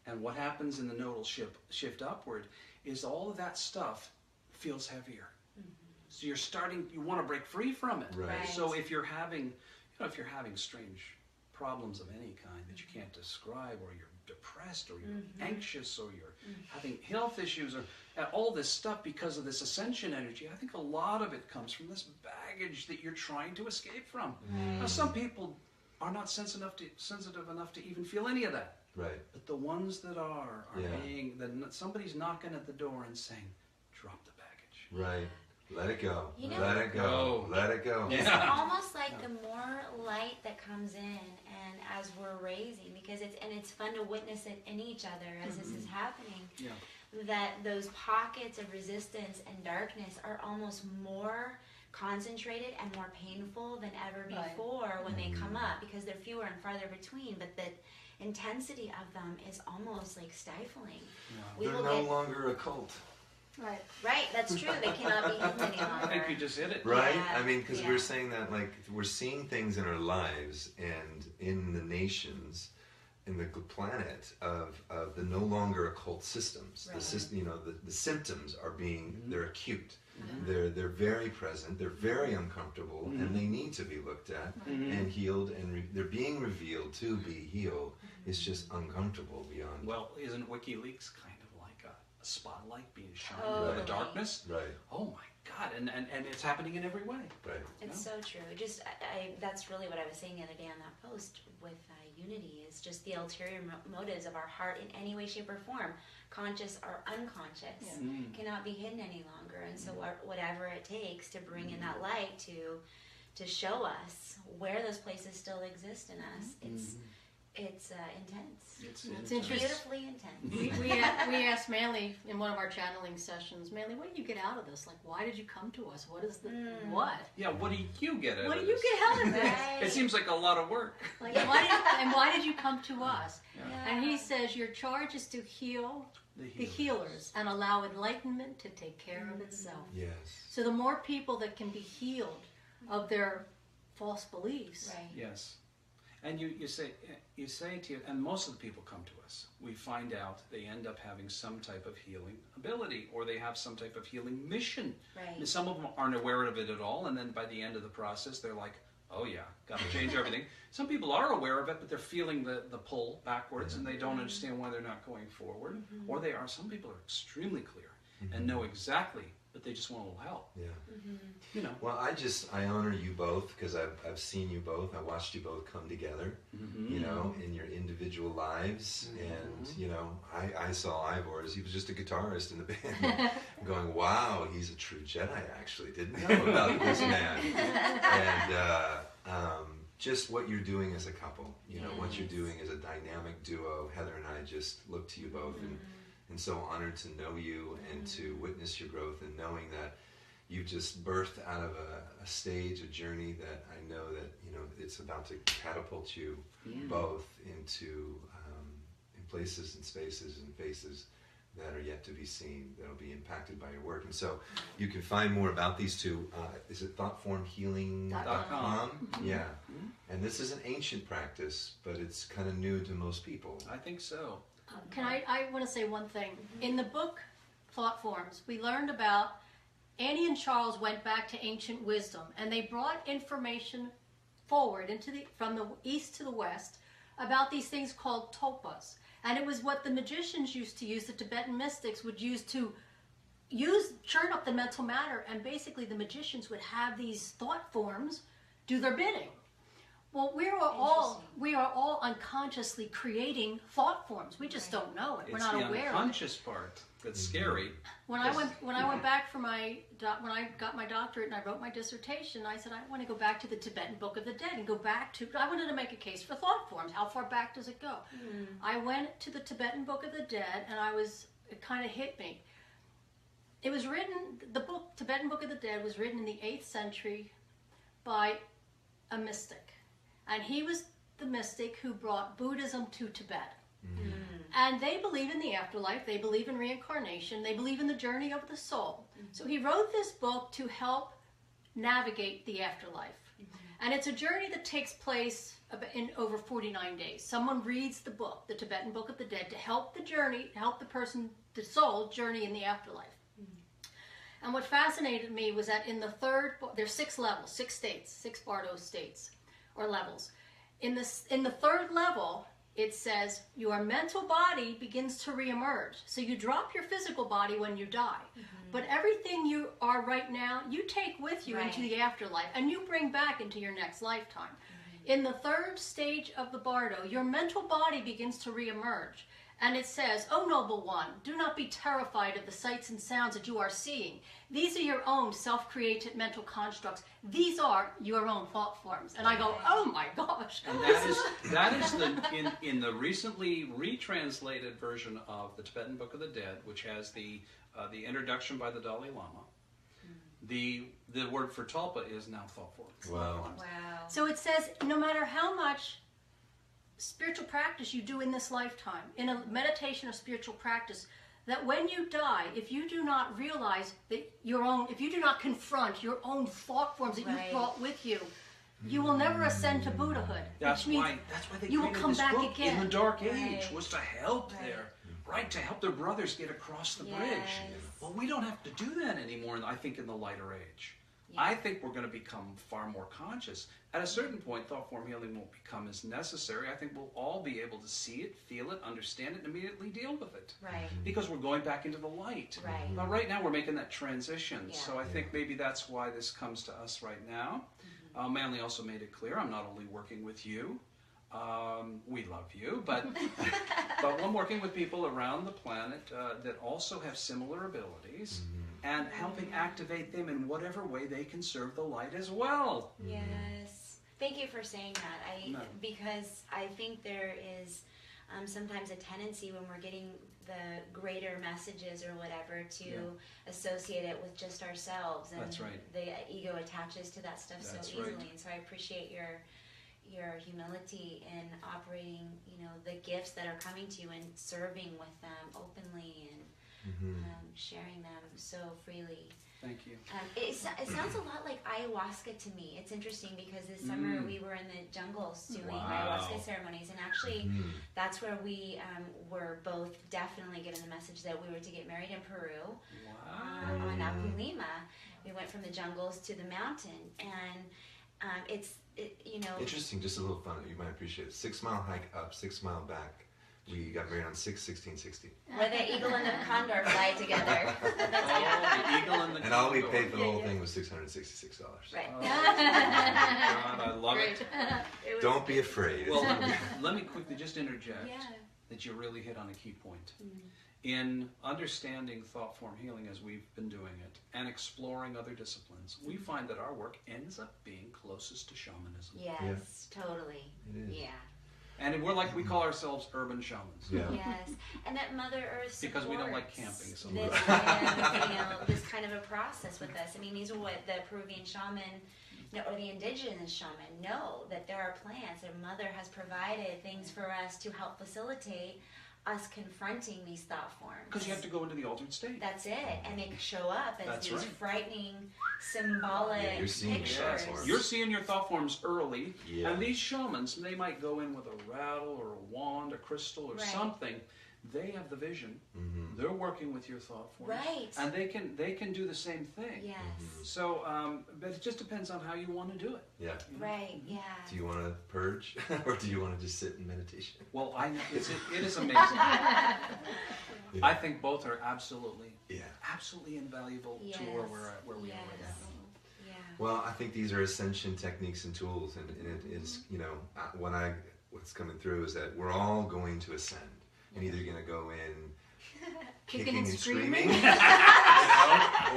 And what happens in the nodal shift upward is all of that stuff feels heavier. So you want to break free from it. Right. So if you're having strange problems of any kind that you can't describe, or you're depressed, or you're anxious, or you're having health issues, or all this stuff because of this ascension energy, I think a lot of it comes from this baggage that you're trying to escape from. Now, some people are not sensitive enough to even feel any of that. Right. But the ones that are somebody's knocking at the door and saying, drop the baggage. Right. Let it go. You know, Let it go. Let it go. It's almost like the more light that comes in, and as we're raising, because it's fun to witness it in each other as this is happening. Yeah. That those pockets of resistance and darkness are almost more concentrated and more painful than ever before when they come up, because they're fewer and farther between. But the intensity of them is almost like stifling. They're no longer a cult. Right, that's true. They cannot be hidden any longer. I think you just hit it. Right? Yeah. I mean, because we're saying that, like, we're seeing things in our lives and in the nations, in the planet of the no longer occult systems. The system, the symptoms are being, they're acute. They're very present. They're very uncomfortable, and they need to be looked at and healed, and they're being revealed to be healed. It's just uncomfortable beyond. Well, isn't WikiLeaks kind of like a spotlight being shined into the darkness? Right. Oh my God! And it's happening in every way. Right. It's so true. Just that's really what I was saying the other day on that post with unity, is just the ulterior motives of our heart in any way, shape, or form, conscious or unconscious, cannot be hidden any longer. And so whatever it takes to bring in that light to show us where those places still exist in us, it's intense. It's interesting. Beautifully intense. We asked Manley in one of our channeling sessions, Manley, what do you get out of this? Like, why did you come to us? What is the what? Yeah, what do you get out of What this? do you get out of this? Right. It seems like a lot of work. Like, why did you come to us? Yeah. And he says your charge is to heal the healers and allow enlightenment to take care of itself. Yes. So the more people that can be healed of their false beliefs. Right. Yes. And you say to you, and most of the people come to us, we find out they end up having some type of healing ability, or they have some type of healing mission. Right. And some of them aren't aware of it at all, and then by the end of the process, they're like, oh yeah, got to change everything. Some people are aware of it, but they're feeling the pull backwards, and they don't understand why they're not going forward. Or some people are extremely clear and know exactly, but they just want a little help. Yeah. Well, I honor you both, because I've seen you both. I watched you both come together, in your individual lives. And, I saw Ivor as he was just a guitarist in the band, going, wow, he's a true Jedi, actually. Didn't know about this man. And just what you're doing as a couple, what you're doing as a dynamic duo. Heather and I just look to you both and so honored to know you and to witness your growth, and knowing that you've just birthed out of a stage, a journey that I know that, it's about to catapult you both into in places and spaces and faces that are yet to be seen, that'll be impacted by your work. And so you can find more about these two. Is it thoughtformhealing.com? Yeah. And this is an ancient practice, but it's kind of new to most people. I think so. I want to say one thing. In the book Thought Forms, we learned about Annie and Charles went back to ancient wisdom, and they brought information forward from the east to the west about these things called tulpas. And it was what the magicians used to use, the Tibetan mystics would use to churn up the mental matter, and basically the magicians would have these thought forms do their bidding. Well, we are all unconsciously creating thought forms. We just don't know it. We're not aware of it. It's the unconscious part that's scary. When I went back for when I got my doctorate and I wrote my dissertation, I said I want to go back to the Tibetan Book of the Dead and go back to. I wanted to make a case for thought forms. How far back does it go? I went to the Tibetan Book of the Dead, and it kind of hit me. It was written. The book Tibetan Book of the Dead was written in the 8th century by a mystic, and he was the mystic who brought Buddhism to Tibet. And they believe in the afterlife, they believe in reincarnation, they believe in the journey of the soul. So he wrote this book to help navigate the afterlife. And it's a journey that takes place in over 49 days. Someone reads the book, the Tibetan Book of the Dead, to help the soul journey in the afterlife. And what fascinated me was that in the third, there's 6 levels, 6 states, 6 Bardo states or levels. In the third level, it says your mental body begins to reemerge. So you drop your physical body when you die. But everything you are right now, you take with you into the afterlife, and you bring back into your next lifetime. In the third stage of the Bardo, your mental body begins to reemerge. And it says, "O noble one, do not be terrified of the sights and sounds that you are seeing. These are your own self-created mental constructs. These are your own thought forms." And I go, oh my gosh. And that is in the recently retranslated version of the Tibetan Book of the Dead, which has the introduction by the Dalai Lama. The word for talpa is now thought forms. Wow. So it says, no matter how much spiritual practice you do in this lifetime, in a meditation or spiritual practice, that when you die, if you do not realize that if you do not confront your own thought forms that you brought with you, you will never ascend to Buddhahood. That's why they you will created come this back book again. in the Dark Age, was to help to help their brothers get across the bridge. Well, we don't have to do that anymore, I think, in the lighter age. I think we're going to become far more conscious. At a certain point, thought form healing won't become as necessary. I think we'll all be able to see it, feel it, understand it, and immediately deal with it. Because we're going back into the light. But right now, we're making that transition. So I think maybe that's why this comes to us right now. Manley also made it clear, I'm not only working with you, we love you, but I'm working with people around the planet that also have similar abilities. And helping activate them in whatever way they can serve the light as well. Yes. Thank you for saying that. Because I think there is sometimes a tendency when we're getting the greater messages or whatever to associate it with just ourselves. And the ego attaches to that stuff so easily. And so I appreciate your humility in operating, the gifts that are coming to you and serving with them openly and sharing them so freely. Thank you. It sounds a lot like ayahuasca to me. It's interesting because this summer we were in the jungles doing ayahuasca ceremonies, and actually that's where we were both definitely getting the message that we were to get married in Peru on Apu Lima. We went from the jungles to the mountain, and it's interesting. Just a little fun. You might appreciate it. 6 mile hike up, 6 mile back. We got married on 6/16/60. Where the eagle and the condor fly together. The eagle and the and all we paid for the whole thing was $666. Right. Oh, God, I love it. Don't be afraid. Well, let me quickly just interject that you really hit on a key point. In understanding thought form healing as we've been doing it and exploring other disciplines, we find that our work ends up being closest to shamanism. Yes, totally. It is. Yeah. And we call ourselves urban shamans. Yes, and that Mother Earth because we don't like camping so much. This kind of a process with us. I mean, these are what the Peruvian shaman or the indigenous shaman know, that there are plants, that Mother has provided things for us to help facilitate us confronting these thought forms. Because you have to go into the altered state. That's it, and they show up as these frightening, symbolic pictures. You're seeing your thought forms early, and these shamans, they might go in with a rattle or a wand, a crystal or something. they have the vision. Mm-hmm. They're working with your thought forms, Right. and they can do the same thing. Yes. So, but it just depends on how you want to do it. Yeah. Right. Yeah. Do you want to purge, or do you want to just sit in meditation? Well, it is amazing. Yeah. I think both are absolutely invaluable Yes. to where we're at, where we are right now. Yeah. Well, I think these are ascension techniques and tools, and it is, what's coming through is that we're all going to ascend, and either you're going to go in kicking and screaming,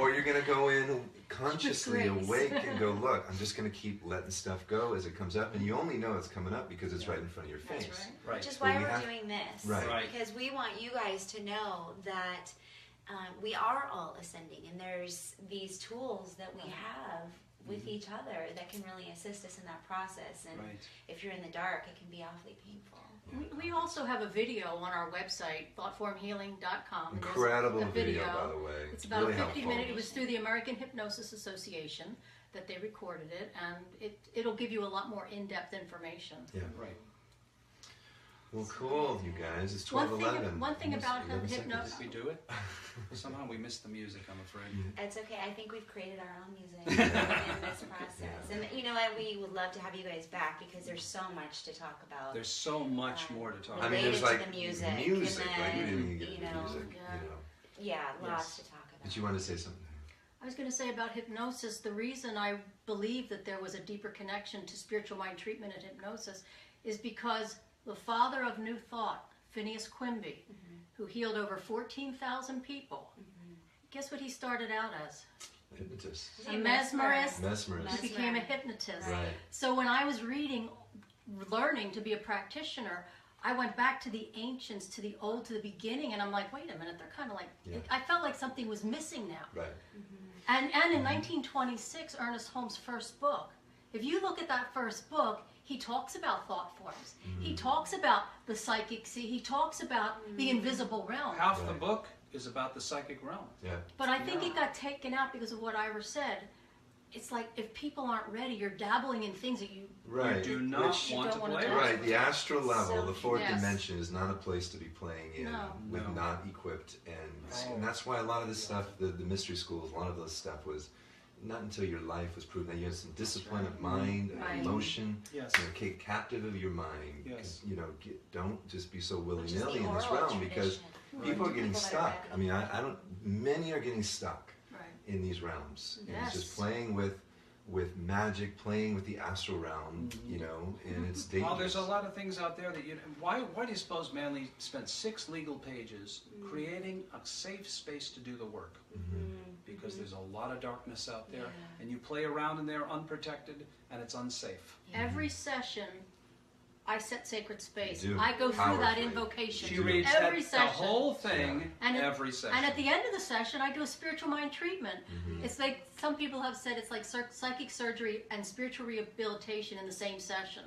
or you're going to go in consciously awake and go, look, I'm just going to keep letting stuff go as it comes up, and you only know it's coming up because it's right in front of your face. That's right. Right. Which is why But we're doing this. Right. Because we want you guys to know that we are all ascending, and there's these tools that we have with each other that can really assist us in that process. And if you're in the dark, it can be awfully painful. We also have a video on our website, thoughtformhealing.com. Incredible video, by the way. It's about really a 50 helpful. minute. It was through the American Hypnosis Association that they recorded it, and it'll give you a lot more in-depth information. Yeah. Right. Well, cool, you guys. It's 12:11. One thing about 11 hypnosis. Did we do it? Somehow we missed the music, I'm afraid. It's okay. I think we've created our own music in this process. And you know what? We would love to have you guys back because there's so much to talk about. There's so much more to talk I about. mean, there's related like to the music, like and we then, didn't even get you into know, music, Yeah, lots to talk about. Did you want to say something? I was going to say about hypnosis, the reason I believe that there was a deeper connection to spiritual mind treatment and hypnosis is because the father of New Thought, Phineas Quimby, who healed over 14,000 people, guess what he started out as? Hypnotist. A mesmerist. Mesmerist. He became a hypnotist. Right. So when I was learning to be a practitioner, I went back to the ancients, to the beginning, and I'm like, wait a minute, they're kind of like, I felt like something was missing now. Right. And in 1926, Ernest Holmes' first book, if you look at that first book, he talks about thought forms. He talks about the psychic sea. He talks about the invisible realm. Half the book is about the psychic realm. Yeah. But I think it got taken out because of what Ivor said. It's like if people aren't ready, you're dabbling in things that you Do not want to play with. Right, the astral level, So- the fourth Yes. dimension is not a place to be playing in with No. not equipped, and that's why a lot of this stuff, the mystery schools, a lot of this stuff was not until your life was proven that you had some discipline of mind, emotion, Yes. captive of your mind. Yes. Don't just be so Which is willy-nilly the in this oral realm because tradition. people are getting People that stuck. are I mean, I don't. Many are getting stuck Right. in these realms. And Yes. it's just playing with magic, playing with the astral realm, and it's dangerous. Well, there's a lot of things out there that why do you suppose Manley spent 6 legal pages creating a safe space to do the work? Because there's a lot of darkness out there, and you play around in there unprotected, and it's unsafe. Every session, I set sacred space. You do. I go through that Powerfully. invocation. She reads every the session. whole thing, And every session. And at the end of the session, I do a spiritual mind treatment. It's like some people have said it's like psychic surgery and spiritual rehabilitation in the same session.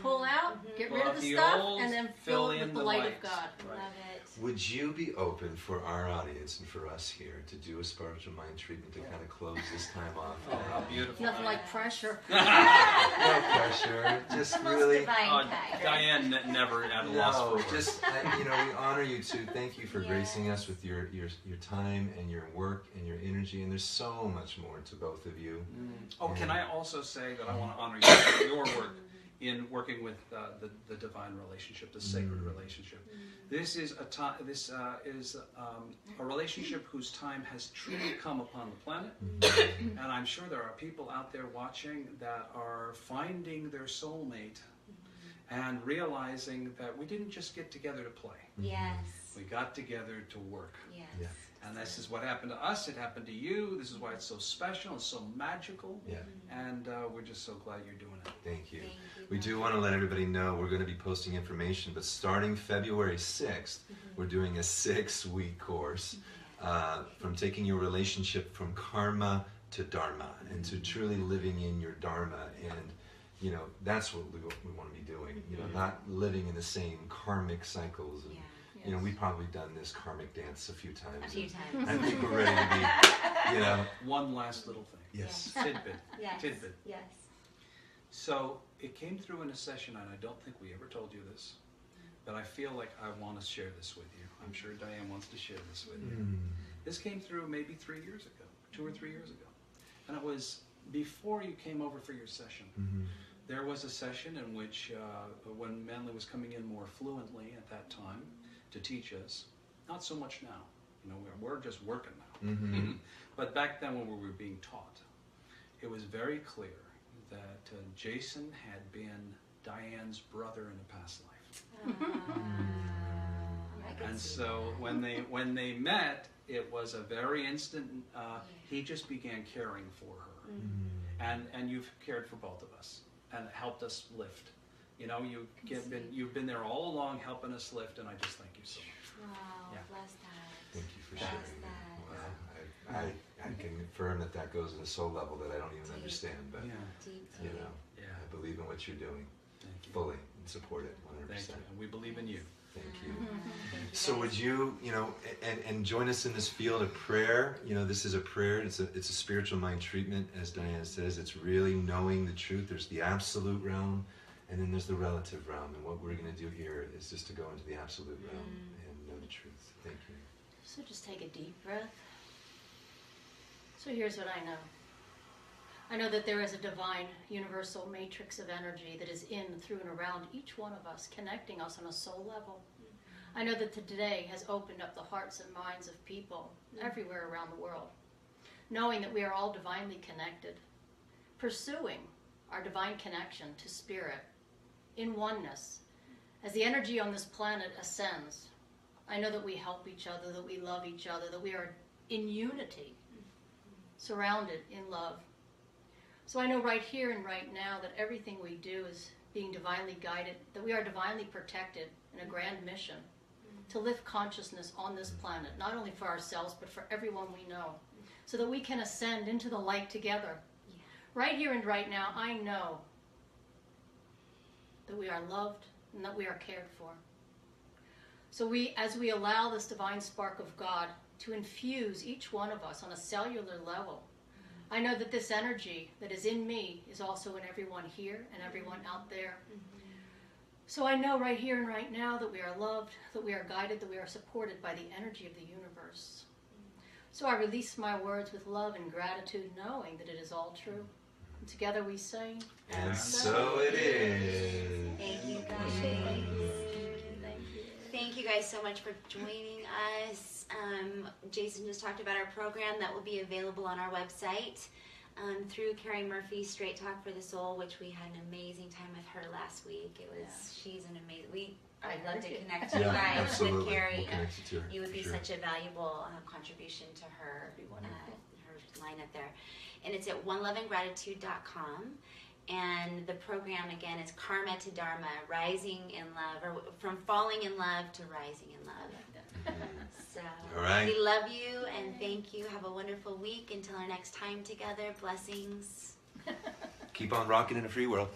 Pull out, get Pull rid out of the the stuff, old, and then fill fill it in with the the light of light. God. Right. Love it. Would you be open for our audience and for us here to do a spiritual mind treatment to kind of close this time off? Oh, how beautiful. Nothing like pressure. No pressure, just The most really. divine kind. Diane never at a loss for No, words. just we honor you too. Thank you for gracing us with your time and your work and your energy. And there's so much more to both of you. Oh, can I also say that I want to honor your work in working with the divine relationship, the sacred relationship. This is a relationship whose time has truly come upon the planet, and I'm sure there are people out there watching that are finding their soulmate and realizing that we didn't just get together to play. Yes. We got together to work. Yes. Yeah. And this is what happened to us. It happened to you. This is why it's so special and so magical. Yeah. And we're just so glad you're doing it. Thank you. Thank you. We do want to let everybody know we're going to be posting information, but starting February 6th, we're doing a 6-week course from taking your relationship from karma to dharma and to truly living in your dharma. And, that's what we want to be doing, not living in the same karmic cycles. And, we've probably done this karmic dance a few times. A few times. I think we're ready to be, One last little thing. Yes. Tidbit. Yes. Tidbit. Yes. So it came through in a session, and I don't think we ever told you this, but I feel like I want to share this with you. I'm sure Diane wants to share this with you. This came through maybe 3 years ago, 2 or 3 years ago. And it was before you came over for your session. There was a session in which, when Manley was coming in more fluently at that time to teach us, not so much now. You know, we're just working now. But back then when we were being taught, it was very clear that Jason had been Diane's brother in a past life. And so when they met, it was a very instant, he just began caring for her. And you've cared for both of us and helped us lift. You know, you've been there all along helping us lift, and I just thank you so much. Wow, bless that. Thank you for Bless sharing that. that. Wow. I can confirm that goes in a soul level that I don't even understand, but Deep. you know, I believe in what you're doing Thank you. fully and support it 100%. Thank you. And we believe in you. Thank you. So would you, and join us in this field of prayer. You know, this is a prayer. It's a spiritual mind treatment, as Diane says. It's really knowing the truth. There's the absolute realm, and then there's the relative realm. And what we're going to do here is just to go into the absolute realm and know the truth. Thank you. So just take a deep breath. So here's what I know. I know that there is a divine universal matrix of energy that is in, through, and around each one of us, connecting us on a soul level. I know that today has opened up the hearts and minds of people everywhere around the world, knowing that we are all divinely connected, pursuing our divine connection to spirit in oneness. As the energy on this planet ascends, I know that we help each other, that we love each other, that we are in unity, surrounded in love. So I know right here and right now that everything we do is being divinely guided, that we are divinely protected in a grand mission to lift consciousness on this planet, not only for ourselves, but for everyone we know, so that we can ascend into the light together. Right here and right now, I know that we are loved and that we are cared for. So as we allow this divine spark of God to infuse each one of us on a cellular level, I know that this energy that is in me is also in everyone here and everyone out there. So I know right here and right now that we are loved, that we are guided, that we are supported by the energy of the universe. So I release my words with love and gratitude, knowing that it is all true. And together we say, and so it is. Thank you guys. Thank you guys so much for joining us. Jason just talked about our program that will be available on our website through Carrie Murphy, Straight Talk for the Soul, which we had an amazing time with her last week. She's an amazing. I'd love to connect you guys absolutely. with Carrie. We'll connect you to her. You would be sure. such a valuable contribution to her her lineup there. And it's at oneloveandgratitude.com. And the program, again, is Karma to Dharma, rising in love, or from falling in love to rising in love. So all right. We love you and thank you. Have a wonderful week. Until our next time together, blessings. Keep on rocking in a free world.